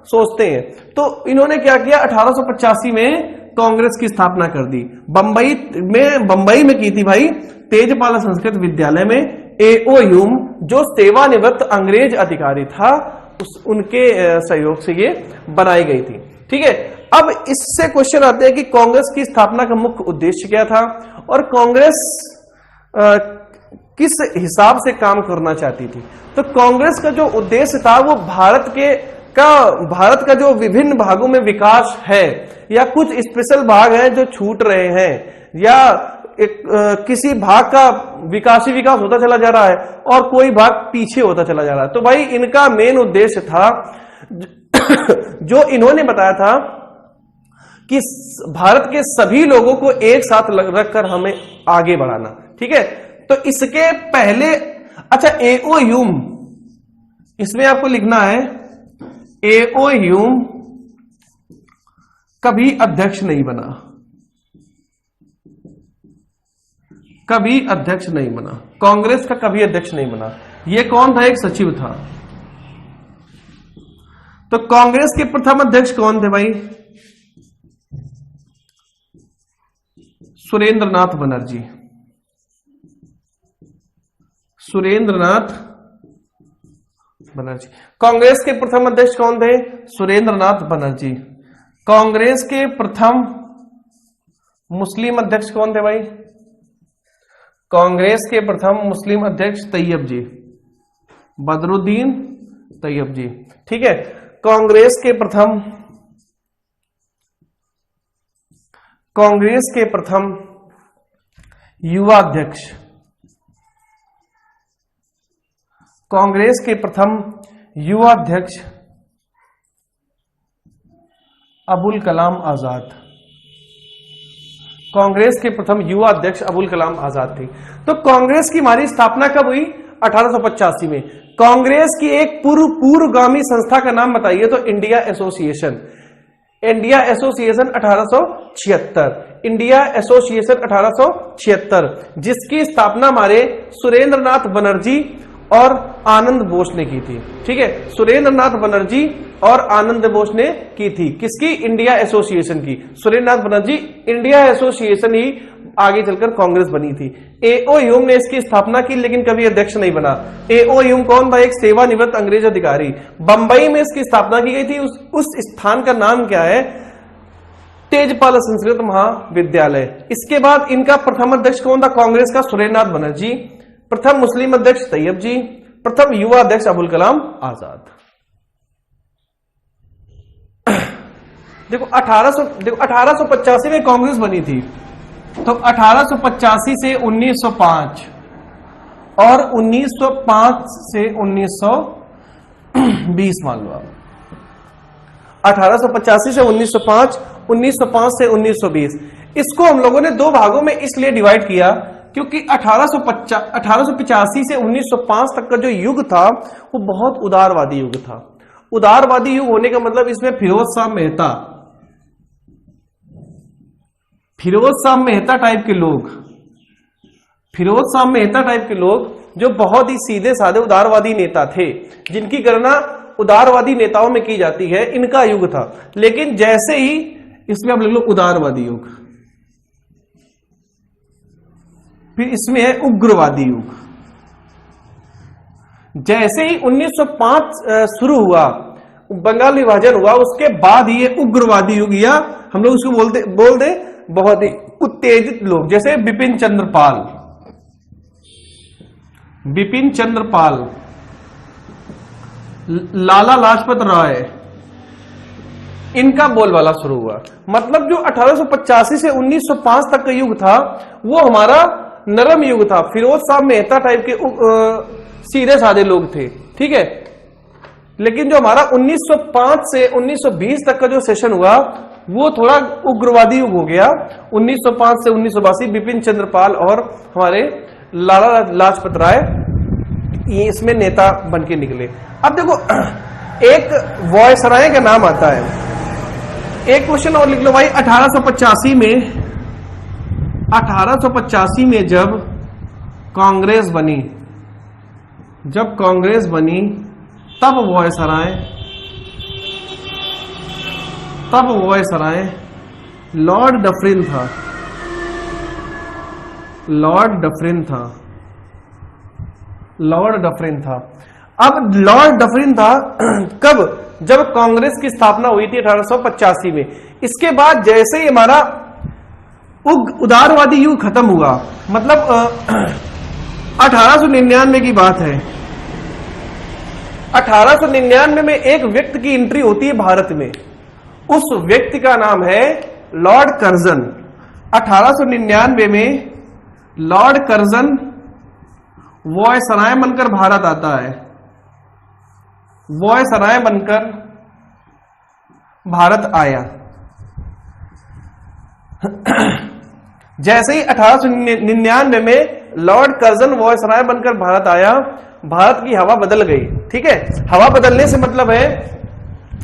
सोचते हैं। तो इन्होंने क्या किया, 1885 में कांग्रेस की स्थापना कर दी। बंबई में की थी भाई, तेजपाल संस्कृत विद्यालय में एओ ह्यूम जो सेवानिवृत्त अंग्रेज अधिकारी था उनके सहयोग से ये बनाई गई थी। ठीक है, अब इससे क्वेश्चन आते हैं कि कांग्रेस की स्थापना का मुख्य उद्देश्य क्या था और कांग्रेस किस हिसाब से काम करना चाहती थी। तो कांग्रेस का जो उद्देश्य था वो भारत का जो विभिन्न भागों में विकास है या कुछ स्पेशल भाग हैं जो छूट रहे हैं या किसी भाग का विकास होता चला जा रहा है और कोई भाग पीछे होता चला जा रहा है, तो भाई इनका मेन उद्देश्य था जो इन्होंने बताया था कि भारत के सभी लोगों को एक साथ रखकर हमें आगे बढ़ाना। ठीक है, तो इसके पहले अच्छा एओ ह्यूम, इसमें आपको लिखना है एओ ह्यूम कभी अध्यक्ष नहीं बना, कभी अध्यक्ष नहीं बना, कांग्रेस का कभी अध्यक्ष नहीं बना। ये कौन था, एक सचिव था। तो कांग्रेस के प्रथम अध्यक्ष कौन थे भाई, सुरेंद्र नाथ बनर्जी। कांग्रेस के प्रथम अध्यक्ष कौन थे, सुरेंद्र नाथ बनर्जी। कांग्रेस के प्रथम मुस्लिम अध्यक्ष कौन थे भाई, कांग्रेस के प्रथम मुस्लिम अध्यक्ष तैयब जी, बदरुद्दीन तैयब जी। ठीक है, कांग्रेस के प्रथम युवा अध्यक्ष, कांग्रेस के प्रथम युवा अध्यक्ष अबुल कलाम आजाद। कांग्रेस के प्रथम युवा अध्यक्ष अबुल कलाम आजाद थे। तो कांग्रेस की हमारी स्थापना कब हुई? 1885 में। कांग्रेस की एक पूर्वगामी संस्था का नाम बताइए तो India association. India association 1876, India association 1876, जिसकी स्थापना हमारे सुरेंद्रनाथ बनर्जी और आनंद बोस ने की थी। ठीक है, सुरेंद्रनाथ बनर्जी और आनंद बोस ने की थी। किसकी? इंडिया एसोसिएशन की। सुरेंद्रनाथ बनर्जी, इंडिया एसोसिएशन ही आगे चलकर कांग्रेस बनी थी। एओ ह्यूम ने इसकी स्थापना की लेकिन कभी अध्यक्ष नहीं बना। एओ ह्यूम कौन था? एक सेवानिवृत्त अंग्रेज अधिकारी। बंबई में इसकी स्थापना की गई थी। उस स्थान का नाम क्या है? तेजपाल संस्कृत महाविद्यालय। इसके बाद इनका प्रथम अध्यक्ष कौन था कांग्रेस का? सुरेंद्रनाथ बनर्जी। प्रथम मुस्लिम अध्यक्ष तैयब जी। प्रथम युवा अध्यक्ष अबुल कलाम आजाद। देखो 1885 में कांग्रेस बनी थी, तो 1885 से 1905 और 1905 से 1920 मान लो आप। 1885 से 1905, 1905 से 1920। इसको हम लोगों ने दो भागों में इसलिए डिवाइड किया क्योंकि 1885 से 1905 तक का जो युग था वो बहुत उदारवादी युग था। उदारवादी युग होने का मतलब इसमें फिरोज शाह मेहता टाइप के लोग जो बहुत ही सीधे साधे उदारवादी नेता थे, जिनकी गणना उदारवादी नेताओं में की जाती है, इनका युग था। लेकिन जैसे ही इसमें अब लिख लो उदारवादी युग, फिर इसमें है उग्रवादी युग। जैसे ही 1905 शुरू हुआ, बंगाल विभाजन हुआ, उसके बाद ही ये उग्रवादी युग, या हम लोग उसको बोल दे बहुत ही उत्तेजित लोग, जैसे बिपिन चंद्र पाल, लाला लाजपत राय, इनका बोलबाला शुरू हुआ। मतलब जो 1885 से 1905 तक का युग था वो हमारा नरम युग था। फिरोज शाह मेहता टाइप के सीधे साधे लोग थे। ठीक है, लेकिन जो हमारा 1905 से 1920 तक का जो सेशन हुआ वो थोड़ा उग्रवादी युग हो गया। 1905 से 1982 बिपिन चंद्र पाल और हमारे लाला लाजपत राय ये इसमें नेता बन के निकले। अब देखो एक वॉयसराय का नाम आता है। एक क्वेश्चन और लिख लो भाई। 1885 में जब कांग्रेस बनी तब वॉयसराय लॉर्ड डफरिन था। अब लॉर्ड डफरिन था कब? जब कांग्रेस की स्थापना हुई थी 1885 में। इसके बाद जैसे ही हमारा उदारवादी युग खत्म हुआ, मतलब 1899 की बात है। 1899 में एक व्यक्ति की एंट्री होती है भारत में। उस व्यक्ति का नाम है लॉर्ड कर्जन। 1899 में लॉर्ड कर्जन वॉयसराय बनकर भारत आता है। वॉयसराय बनकर भारत आया। जैसे ही 1899 में लॉर्ड कर्जन वॉयसराय बनकर भारत आया, भारत की हवा बदल गई। ठीक है, हवा बदलने से मतलब है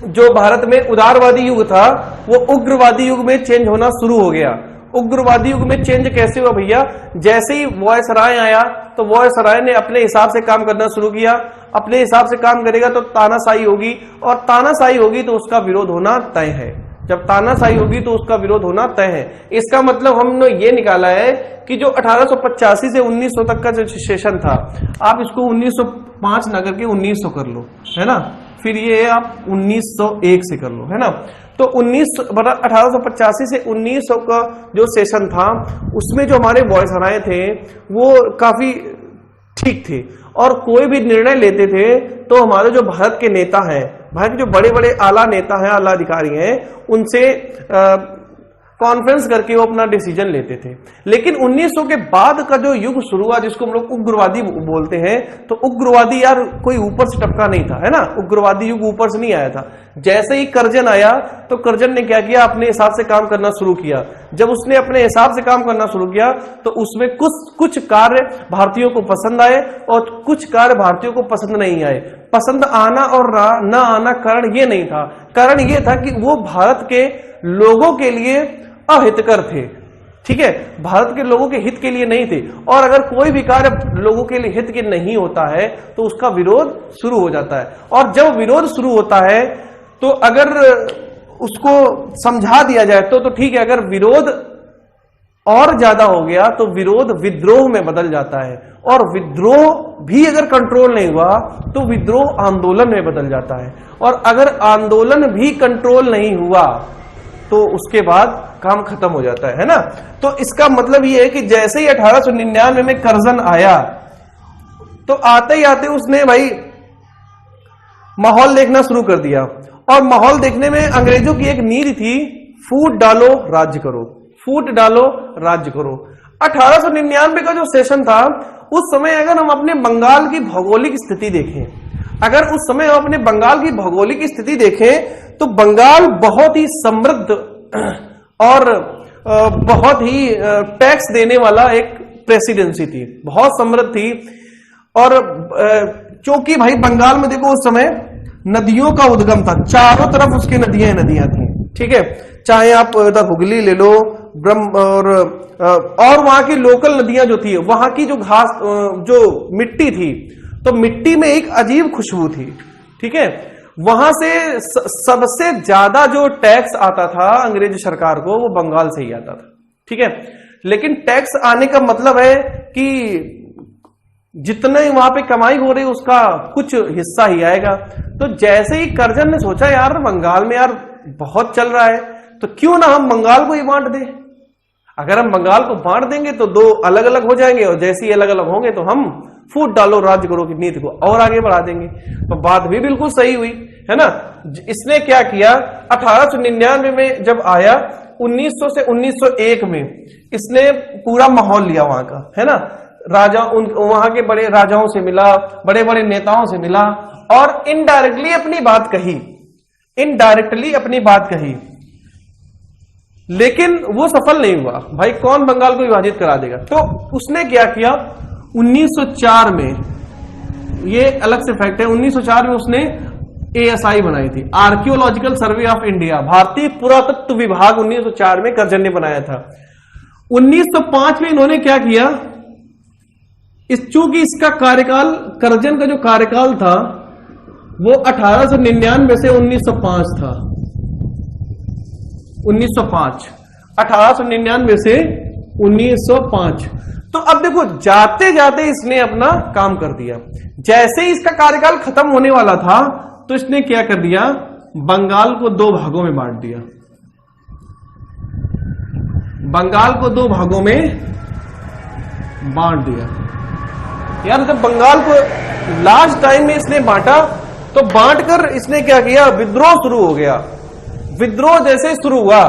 जो भारत में उदारवादी युग था वो उग्रवादी युग में चेंज होना शुरू हो गया। उग्रवादी युग में चेंज कैसे हुआ भैया? जैसे ही वॉयसराय आया तो वॉयसराय ने अपने हिसाब से काम करना शुरू किया। अपने हिसाब से काम करेगा तो तानाशाही होगी, और तानाशाही होगी तो उसका विरोध होना तय है। जब तानाशाही होगी तो उसका विरोध होना तय है। इसका मतलब हमने ये निकाला है कि जो 1885 से 1900 तक का जो सेशन था, आप इसको 1905 न करके 1900 कर लो, है ना। फिर ये आप 1901 से कर लो, है ना। तो 1885 से 1900 का जो सेशन था उसमें जो हमारे वॉयसराय थे वो काफी ठीक थे, और कोई भी निर्णय लेते थे तो हमारे जो भारत के नेता हैं, भारत के जो बड़े बड़े आला नेता हैं, आला अधिकारी हैं, उनसे कॉन्फ्रेंस करके वो अपना डिसीजन लेते थे। लेकिन 1900 के बाद का जो युग शुरू हुआ, जिसको हम लोग उग्रवादी बोलते हैं, तो उग्रवादी यार कोई ऊपर से टपका नहीं था, है ना। उग्रवादी युग ऊपर से नहीं आया था। जैसे ही कर्जन आया तो कर्जन ने क्या किया, अपने हिसाब से काम करना शुरू किया। जब उसने अपने हिसाब से काम करना शुरू किया तो उसमें कुछ कार्य भारतीयों को पसंद आए और कुछ कार्य भारतीयों को पसंद नहीं आए। पसंद आना और ना आना कारण ये नहीं था, कारण ये था कि वो भारत के लोगों के लिए अहितकर थे। ठीक है, भारत के लोगों के हित के लिए नहीं थे। और अगर कोई भी कार्य लोगों के लिए हित के नहीं होता है तो उसका विरोध शुरू हो जाता है। और जब विरोध शुरू होता है तो अगर उसको समझा दिया जाए तो ठीक है, अगर विरोध और ज्यादा हो गया तो विरोध विद्रोह में बदल जाता है। और विद्रोह भी अगर कंट्रोल नहीं हुआ तो विद्रोह आंदोलन में बदल जाता है। और अगर आंदोलन भी कंट्रोल नहीं हुआ तो उसके बाद काम खत्म हो जाता है ना। तो इसका मतलब ये है कि जैसे ही 1899 में कर्जन आया तो आते ही आते उसने भाई माहौल देखना शुरू कर दिया। और माहौल देखने में अंग्रेजों की एक नीति थी, फूट डालो राज्य करो, फूट डालो राज्य करो। 1899 का जो सेशन था, उस समय अगर हम अपने बंगाल की भौगोलिक स्थिति देखें, अगर उस समय हम अपने बंगाल की भौगोलिक स्थिति देखें तो बंगाल बहुत ही समृद्ध और बहुत ही टैक्स देने वाला एक प्रेसिडेंसी थी, बहुत समृद्ध थी। और क्योंकि भाई बंगाल में देखो उस समय नदियों का उद्गम था, चारों तरफ उसकी नदियां थी। ठीक है, चाहे आप इधर हुगली ले लो, ब्रह्म और वहां की लोकल नदियां जो थी, वहां की जो घास जो मिट्टी थी, तो मिट्टी में एक अजीब खुशबू थी। ठीक है, वहां से सबसे ज्यादा जो टैक्स आता था अंग्रेज सरकार को, वो बंगाल से ही आता था। ठीक है, लेकिन टैक्स आने का मतलब है कि जितने वहां पे कमाई हो रही उसका कुछ हिस्सा ही आएगा। तो जैसे ही कर्जन ने सोचा यार बंगाल में यार बहुत चल रहा है, तो क्यों ना हम बंगाल को ही बांट दें। अगर हम बंगाल को बांट देंगे तो दो अलग अलग हो जाएंगे, और जैसे ही अलग अलग होंगे तो हम फूट डालो राज्य करो की नीति को और आगे बढ़ा देंगे। तो बात भी बिल्कुल सही हुई, है ना। इसने क्या किया, 1899 में जब आया, 1900 से 1901 में इसने पूरा माहौल लिया वहां का, है ना। राजा वहां के बड़े राजाओं से मिला, बड़े बड़े नेताओं से मिला और इनडायरेक्टली अपनी बात कही, लेकिन वो सफल नहीं हुआ। भाई कौन बंगाल को विभाजित करा देगा। तो उसने क्या किया, 1904 में, ये अलग से फैक्ट है, 1904 में उसने ASI बनाई थी, आर्कियोलॉजिकल सर्वे ऑफ इंडिया, भारतीय पुरातत्व विभाग 1904 में कर्जन ने बनाया था। 1905 में इन्होंने क्या किया, चूंकि इसका कार्यकाल, कर्जन का जो कार्यकाल था वो 1899 से 1905 था, 1899 से 1905। तो अब देखो जाते जाते इसने अपना काम कर दिया। जैसे ही इसका कार्यकाल खत्म होने वाला था तो इसने क्या कर दिया, बंगाल को दो भागों में बांट दिया। बंगाल को दो भागों में बांट दिया। यार जब बंगाल को लास्ट टाइम में इसने बांटा तो बांटकर इसने क्या किया, विद्रोह शुरू हो गया। विद्रोह जैसे शुरू हुआ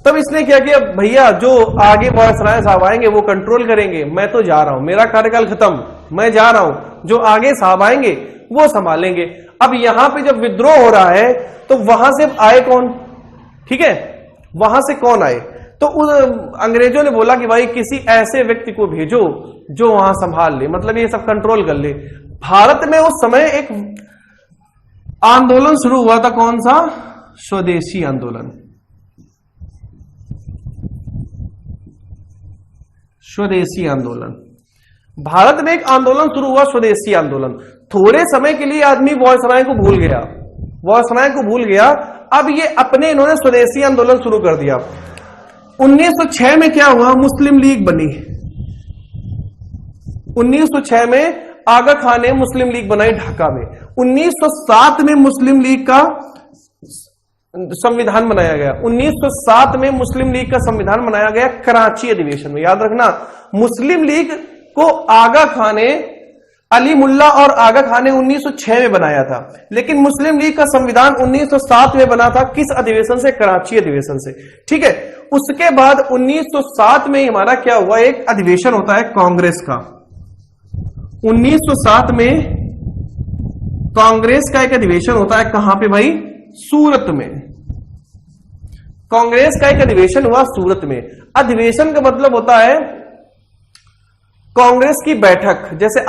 तब इसने क्या किया, भैया जो आगे वायसराय साहब आएंगे वो कंट्रोल करेंगे, मैं तो जा रहा हूं, मेरा कार्यकाल खत्म, मैं जा रहा हूं, जो आगे साहब आएंगे वो संभालेंगे। अब यहां पे जब विद्रोह हो रहा है तो वहां से आए कौन, ठीक है, वहां से कौन आए, तो अंग्रेजों ने बोला कि भाई किसी ऐसे व्यक्ति को भेजो जो वहां संभाल ले, मतलब ये सब कंट्रोल कर ले। भारत में उस समय एक आंदोलन शुरू हुआ था, कौन सा, स्वदेशी आंदोलन। स्वदेशी आंदोलन, भारत में एक आंदोलन शुरू हुआ, स्वदेशी आंदोलन। थोड़े समय के लिए आदमी वायसराय को भूल गया, वायसराय को भूल गया। अब ये अपने इन्होंने स्वदेशी आंदोलन शुरू कर दिया। 1906 में क्या हुआ, मुस्लिम लीग बनी। 1906 में आगा खान ने मुस्लिम लीग बनाई ढाका में। 1907 में मुस्लिम लीग का संविधान बनाया गया। 1907 में मुस्लिम लीग का संविधान बनाया गया कराची अधिवेशन में। याद रखना, मुस्लिम लीग को आगा खान ने, अली मुल्ला और आगा खान ने 1906 में बनाया था, लेकिन मुस्लिम लीग का संविधान 1907 में बना था। किस अधिवेशन से, कराची अधिवेशन से। ठीक है, उसके बाद 1907 में हमारा क्या हुआ, एक अधिवेशन होता है कांग्रेस का। 1907 में कांग्रेस का एक अधिवेशन होता है, कहां पे भाई, सूरत में। कांग्रेस का एक अधिवेशन हुआ सूरत में। अधिवेशन का मतलब होता है कांग्रेस की बैठक, जैसे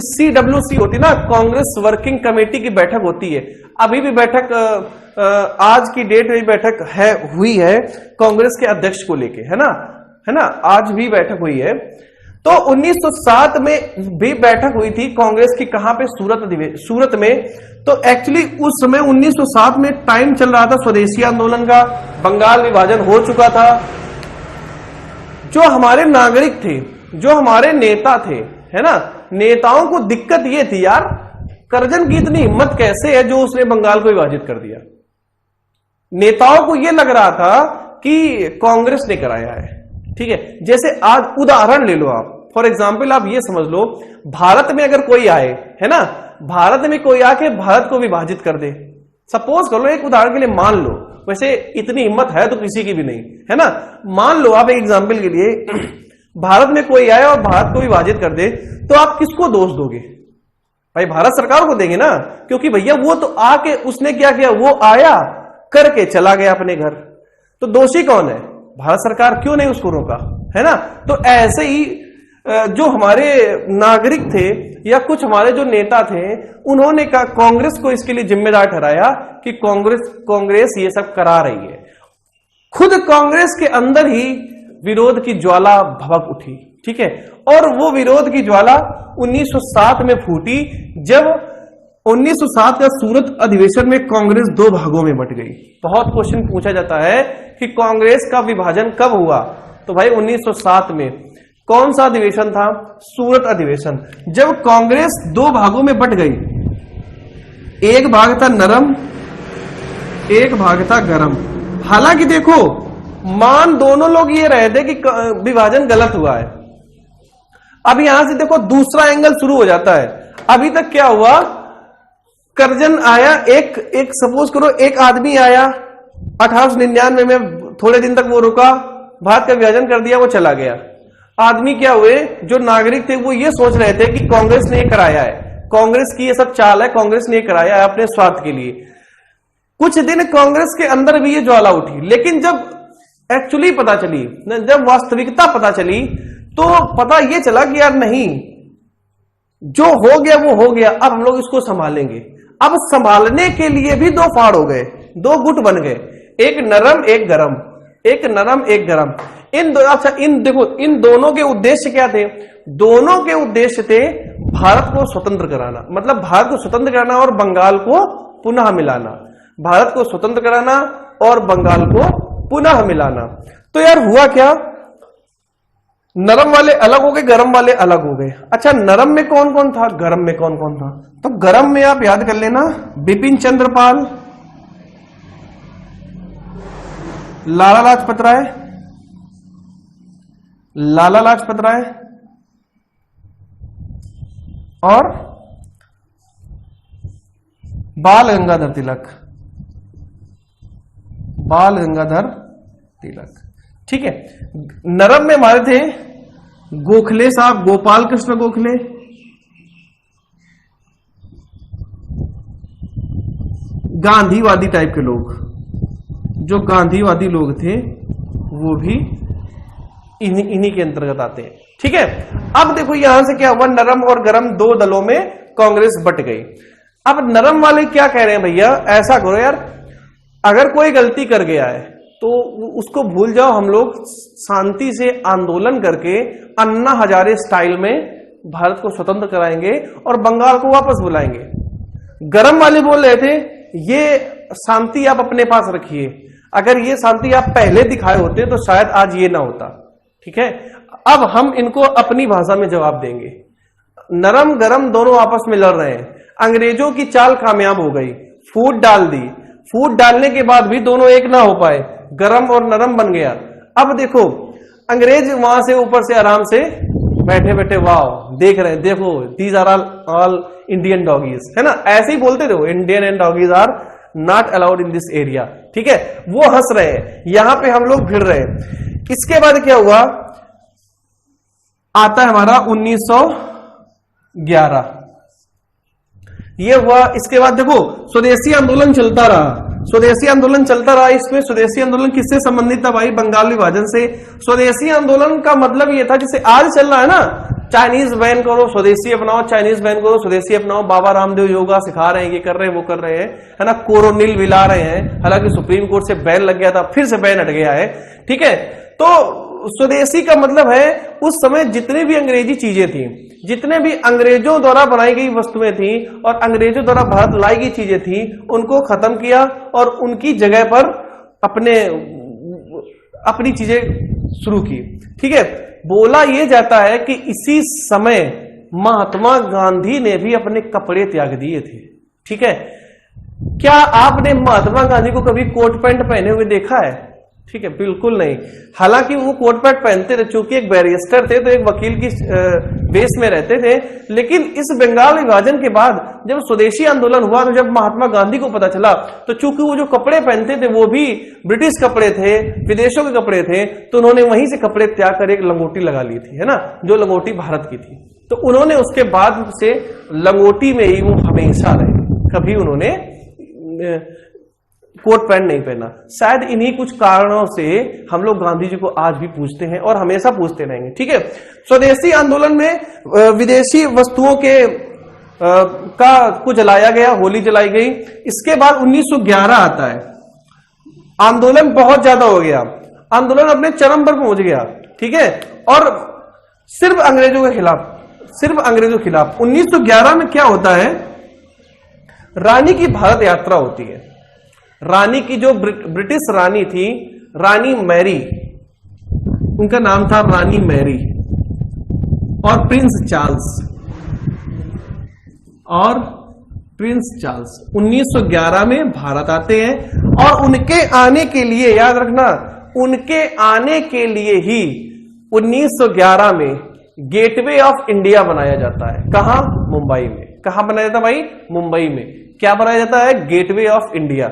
CWC होती ना, कांग्रेस वर्किंग कमेटी की बैठक होती है। अभी भी बैठक आज की डेट में बैठक हुई है कांग्रेस के अध्यक्ष को लेके, है ना, आज भी बैठक हुई है। तो 1907 में भी बैठक हुई थी कांग्रेस की, कहां पे, सूरत में। तो एक्चुअली उस समय 1907 में टाइम चल रहा था स्वदेशी आंदोलन का, बंगाल विभाजन हो चुका था। जो हमारे नागरिक थे, जो हमारे नेता थे, है ना, नेताओं को दिक्कत ये थी यार, करजन की इतनी हिम्मत कैसे है जो उसने बंगाल को विभाजित कर दिया। नेताओं को यह लग रहा था कि कांग्रेस ने कराया है, ठीक है। जैसे आज उदाहरण ले लो आप, फॉर एग्जाम्पल आप ये समझ लो, भारत में अगर कोई आए, है ना, भारत में कोई आके भारत को विभाजित कर दे, सपोज कर लो, एक उदाहरण के लिए मान लो, वैसे इतनी हिम्मत है तो किसी की भी नहीं, है ना, मान लो आप एक एग्जाम्पल के लिए भारत में कोई आए और भारत को विभाजित कर दे, तो आप किसको दोष दोगे भाई? भारत सरकार को देंगे ना, क्योंकि भैया वो तो आके उसने क्या किया, वो आया करके चला गया अपने घर, तो दोषी कौन है? भारत सरकार। क्यों नहीं उसको रोका, है ना। तो ऐसे ही जो हमारे नागरिक थे या कुछ हमारे जो नेता थे, उन्होंने कहा, कांग्रेस को इसके लिए जिम्मेदार ठहराया कि कांग्रेस ये सब करा रही है। खुद कांग्रेस के अंदर ही विरोध की ज्वाला भभक उठी, ठीक है। और वो विरोध की ज्वाला 1907 में फूटी, जब 1907 का सूरत अधिवेशन में कांग्रेस दो भागों में बंट गई। बहुत क्वेश्चन पूछा जाता है कि कांग्रेस का विभाजन कब हुआ, तो भाई 1907 में। कौन सा अधिवेशन था? सूरत अधिवेशन। जब कांग्रेस दो भागों में बंट गई, एक भाग था नरम, एक भाग था गरम। हालांकि देखो, मान दोनों लोग ये रहे थे कि विभाजन गलत हुआ है। अब यहां से देखो दूसरा एंगल शुरू हो जाता है। अभी तक क्या हुआ, करजन आया, एक सपोज करो एक आदमी आया 1899 में, थोड़े दिन तक वो रुका, भारत का विभाजन कर दिया, वो चला गया। आदमी क्या हुए, जो नागरिक थे वो ये सोच रहे थे कि कांग्रेस ने ये कराया है, कांग्रेस की ये सब चाल है, कांग्रेस ने ये कराया है अपने स्वार्थ के लिए। कुछ दिन कांग्रेस के अंदर भी ये ज्वाला उठी, लेकिन जब एक्चुअली पता चली, जब वास्तविकता पता चली, तो पता ये चला कि यार नहीं, जो हो गया वो हो गया, अब हम लोग इसको संभालेंगे। अब संभालने के लिए भी दो फाड़ हो गए, दो गुट बन गए, एक नरम एक गरम, एक नरम एक गरम। देखो इन दोनों के उद्देश्य क्या थे? दोनों के उद्देश्य थे भारत को स्वतंत्र कराना, मतलब भारत को स्वतंत्र कराना और बंगाल को पुनः मिलाना। भारत को स्वतंत्र कराना और बंगाल को पुनः मिलाना। तो यार हुआ क्या, नरम वाले अलग हो गए, गरम वाले अलग हो गए। अच्छा, नरम में कौन कौन था, गरम में कौन कौन था? तो गरम में आप याद कर लेना, बिपिन चंद्र पाल, लाला लाजपत राय, लाला लाजपत राय और बाल गंगाधर तिलक, बाल गंगाधर तिलक, ठीक है। नरम में हमारे थे गोखले साहब, गोपाल कृष्ण गोखले, गांधीवादी टाइप के लोग, जो गांधीवादी लोग थे वो भी इन्हीं के अंतर्गत आते हैं, ठीक है। अब देखो यहां से क्या हुआ, नरम और गरम दो दलों में कांग्रेस बट गई। अब नरम वाले क्या कह रहे हैं, भैया ऐसा करो यार, अगर कोई गलती कर गया है तो उसको भूल जाओ, हम लोग शांति से आंदोलन करके अन्ना हजारे स्टाइल में भारत को स्वतंत्र कराएंगे और बंगाल को वापस बुलाएंगे। गरम वाले बोल रहे थे ये शांति आप अपने पास रखिए, अगर ये शांति आप पहले दिखाए होते तो शायद आज ये ना होता, ठीक है। अब हम इनको अपनी भाषा में जवाब देंगे। नरम गरम दोनों आपस में लड़ रहे हैं, अंग्रेजों की चाल कामयाब हो गई, फूट डाल दी, फूट डालने के बाद भी दोनों एक ना हो पाए, गरम और नरम बन गया। अब देखो अंग्रेज वहां से ऊपर से आराम से बैठे बैठे वाह देख रहे हैं, देखो these are all Indian doggies, है ना, ऐसे ही बोलते थे वो, Indian and doggies are not allowed in this area. ठीक है, वो हंस रहे हैं, यहां पे हम लोग भिड़ रहे हैं। इसके बाद क्या हुआ, आता है हमारा 1911, ये हुआ। इसके बाद देखो स्वदेशी आंदोलन चलता रहा, स्वदेशी आंदोलन चलता रहा। इसमें स्वदेशी आंदोलन किससे संबंधित था भाई, बंगाल विभाजन से। स्वदेशी आंदोलन का मतलब ये था, जैसे आज चल रहा है ना, चाइनीज बैन करो स्वदेशी अपनाओ, चाइनीज बैन करो स्वदेशी अपनाओ। बाबा रामदेव योगा सिखा रहे हैं, ये कर रहे हैं, वो कर रहे हैं, है ना। कोरोनिल विला रहे हैं, हालांकि सुप्रीम कोर्ट से बैन लग गया था, फिर से बैन हट गया है। ठीक है, तो स्वदेशी का मतलब है उस समय जितने भी अंग्रेजी चीजें थी, जितने भी अंग्रेजों द्वारा बनाई गई वस्तुएं थी और अंग्रेजों द्वारा भारत लाई गई चीजें थी, उनको खत्म किया और उनकी जगह पर अपनी चीजें शुरू की। ठीक है, बोला यह जाता है कि इसी समय महात्मा गांधी ने भी अपने कपड़े त्याग दिए थे। ठीक है, क्या आपने महात्मा गांधी को कभी कोट पैंट पहने हुए देखा है? ठीक है, बिल्कुल नहीं। हालांकि वो कोट पैंट पहनते थे, चूंकि एक बैरिस्टर थे तो एक वकील की बेस में रहते थे। लेकिन इस बंगाल विभाजन के बाद जब स्वदेशी आंदोलन हुआ, तो जब महात्मा गांधी को पता चला, तो चूंकि वो जो कपड़े पहनते थे वो भी ब्रिटिश कपड़े थे, विदेशों के कपड़े थे, तो उन्होंने वहीं से कपड़े त्याग कर एक लंगोटी लगा ली थी, है ना, जो लंगोटी भारत की थी। तो उन्होंने उसके बाद से लंगोटी में ही वो हमेशा रहे, कभी उन्होंने कोट पैंट नहीं पहना। शायद इन्हीं कुछ कारणों से हम लोग गांधी जी को आज भी पूछते हैं और हमेशा पूछते रहेंगे। ठीक है, स्वदेशी आंदोलन में विदेशी वस्तुओं के को जलाया गया, होली जलाई गई। इसके बाद 1911 आता है, आंदोलन बहुत ज्यादा हो गया, आंदोलन अपने चरम पर पहुंच गया। ठीक है, और सिर्फ अंग्रेजों के खिलाफ, सिर्फ अंग्रेजों के खिलाफ। 1911 में क्या होता है, रानी की भारत यात्रा होती है। रानी की जो ब्रिटिश रानी थी, रानी मैरी, उनका नाम था रानी मैरी, और प्रिंस चार्ल्स, और प्रिंस चार्ल्स 1911 में भारत आते हैं। और उनके आने के लिए, याद रखना, उनके आने के लिए ही 1911 में गेटवे ऑफ इंडिया बनाया जाता है। कहां? मुंबई में। कहां बनाया जाता भाई? मुंबई में। क्या बनाया जाता है? Gateway of India.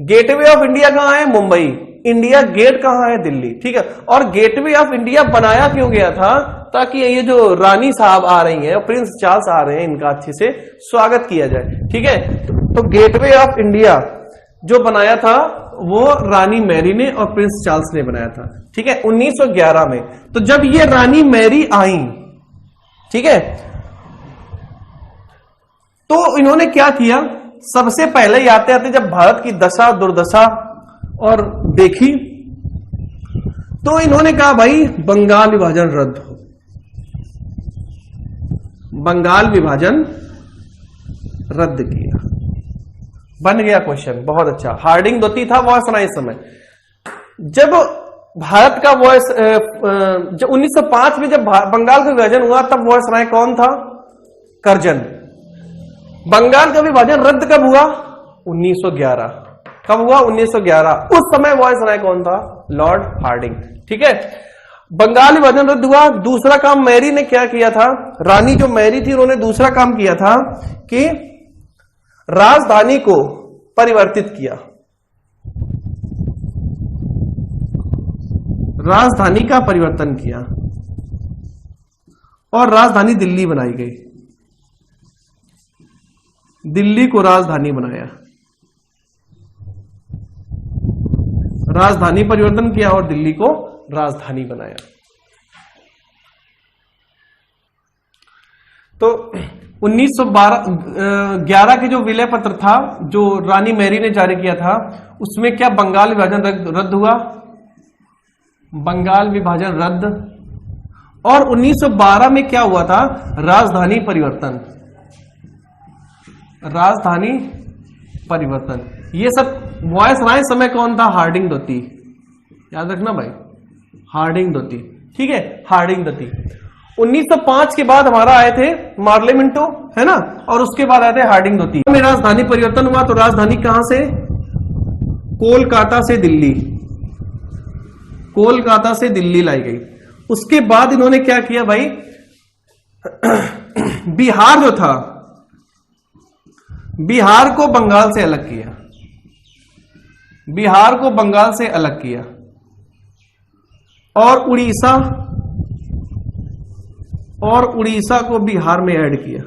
Gateway of India कहां है? मुंबई। इंडिया गेट कहां है? दिल्ली। ठीक है, और गेटवे ऑफ इंडिया बनाया क्यों गया था? ताकि ये जो रानी साहब आ रही हैं और प्रिंस चार्ल्स आ रहे हैं, इनका अच्छे से स्वागत किया जाए। ठीक है, तो गेटवे ऑफ इंडिया जो बनाया था वो रानी मैरी ने और प्रिंस चार्ल्स ने बनाया था। ठीक है, 1911 में। तो जब ये रानी मैरी आई, ठीक है, तो इन्होंने क्या किया, सबसे पहले ही आते आते जब भारत की दशा दुर्दशा और देखी, तो इन्होंने कहा भाई बंगाल विभाजन रद्द हो। बंगाल विभाजन रद्द किया, बन गया क्वेश्चन। बहुत अच्छा, हार्डिंग दोती था वायसराय इस समय। जब भारत का वॉइस, जब 1905 में जब बंगाल का विभाजन हुआ, तब वायसराय कौन था? कर्जन। बंगाल का विभाजन रद्द कब हुआ? 1911। कब हुआ? 1911। उस समय वायसराय कौन था? Lord Hardinge. ठीक है, बंगाल विभाजन रद्द हुआ। दूसरा काम मैरी ने क्या किया था, रानी जो मैरी थी, उन्होंने दूसरा काम किया था कि राजधानी को परिवर्तित किया। राजधानी का परिवर्तन किया और राजधानी दिल्ली बनाई गई। दिल्ली को राजधानी बनाया, राजधानी परिवर्तन किया और दिल्ली को राजधानी बनाया। तो 1911 के जो विलय पत्र था जो रानी मैरी ने जारी किया था, उसमें क्या बंगाल विभाजन रद्द हुआ? बंगाल विभाजन रद्द। और 1912 में क्या हुआ था? राजधानी परिवर्तन। राजधानी परिवर्तन। ये सब वायसराय समय कौन था? हार्डिंग दोती। याद रखना भाई, हार्डिंग दोती। ठीक है, हार्डिंग दोती। 1905 के बाद हमारा आए थे मार्ले मिंटो, है ना, और उसके बाद आए थे हार्डिंग दोती। में राजधानी परिवर्तन हुआ, तो राजधानी कहां से? कोलकाता से दिल्ली। कोलकाता से दिल्ली लाई गई। उसके बाद इन्होंने क्या किया भाई, बिहार जो था, बिहार को बंगाल से अलग किया। बिहार को बंगाल से अलग किया और उड़ीसा को बिहार में ऐड किया,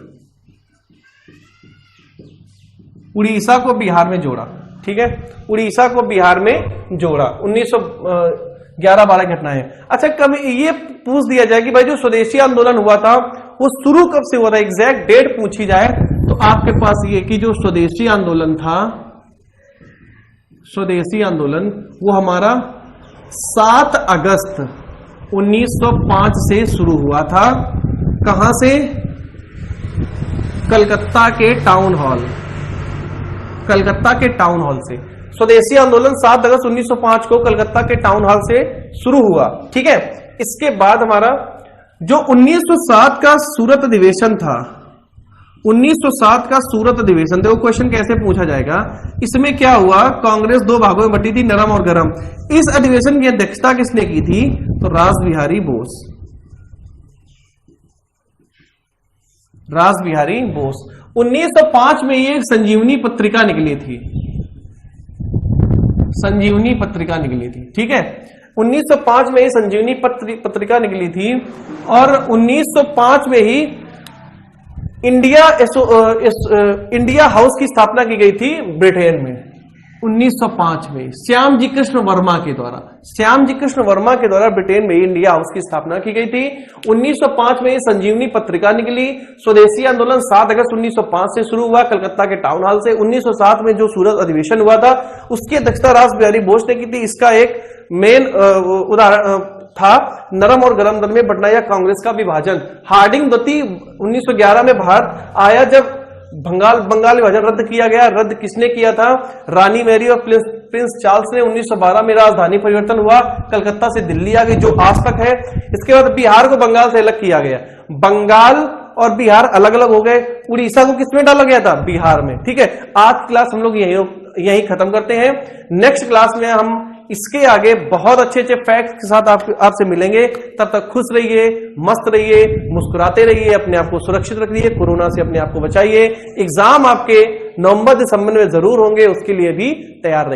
उड़ीसा को बिहार में जोड़ा। ठीक है, उड़ीसा को बिहार में जोड़ा। 1911-12 घटनाएं। अच्छा, कभी ये पूछ दिया जाए कि भाई जो स्वदेशी आंदोलन हुआ था वो शुरू कब से हुआ था, एग्जैक्ट डेट पूछी जाए तो आपके पास ये कि जो स्वदेशी आंदोलन था, स्वदेशी आंदोलन वो हमारा 7 अगस्त 1905 से शुरू हुआ था। कहां से? कलकत्ता के टाउन हॉल, कलकत्ता के टाउन हॉल से। स्वदेशी आंदोलन 7 अगस्त 1905 को कलकत्ता के टाउन हॉल से शुरू हुआ। ठीक है, इसके बाद हमारा जो 1907 का सूरत अधिवेशन था, 1907 का सूरत अधिवेशन, देखो क्वेश्चन कैसे पूछा जाएगा। इसमें क्या हुआ, कांग्रेस 2 भागों में बटी थी, नरम और गरम। इस अधिवेशन की अध्यक्षता किसने की थी? तो रासबिहारी बोस, रासबिहारी बोस। 1905 में ये संजीवनी पत्रिका निकली थी, संजीवनी पत्रिका निकली थी। ठीक है, 1905 में ही संजीवनी पत्रिका निकली थी और 1905 में ही इंडिया हाउस की स्थापना की गई थी ब्रिटेन में। 1905 में श्यामजी कृष्ण वर्मा के द्वारा, श्यामजी कृष्ण वर्मा के द्वारा ब्रिटेन में इंडिया हाउस की स्थापना की गई थी। 1905 में संजीवनी पत्रिका निकली। स्वदेशी आंदोलन 7 अगस्त 1905 से शुरू हुआ कलकत्ता के टाउन हॉल से। 1907 में जो सूरत अधिवेशन हुआ था उसकी अध्यक्षता रासबिहारी बोस ने की थी। इसका एक मेन उदाहरण था नरम और गरम दल में बंटना या कांग्रेस का विभाजन। हार्डिंग दत्ती 1911 में भारत आया जब बंगाल विभाजन रद्द किया गया। रद्द किसने किया था? रानी मैरी और प्रिंस चार्ल्स ने। 1912 में राजधानी परिवर्तन हुआ, कलकत्ता से दिल्ली आ गई जो आज तक है। इसके बाद बिहार को बंगाल से अलग किया गया, बंगाल और बिहार अलग अलग हो गए। उड़ीसा को किसमें डाला गया था? बिहार में। ठीक है, आज की क्लास हम लोग यही खत्म करते हैं। नेक्स्ट क्लास में हम इसके आगे बहुत अच्छे अच्छे फैक्ट्स के साथ आपसे मिलेंगे। तब तक खुश रहिए, मस्त रहिए, मुस्कुराते रहिए, अपने आप को सुरक्षित रखिए, कोरोना से अपने आप को बचाइए। एग्जाम आपके नवंबर दिसंबर में जरूर होंगे, उसके लिए भी तैयार रहिए।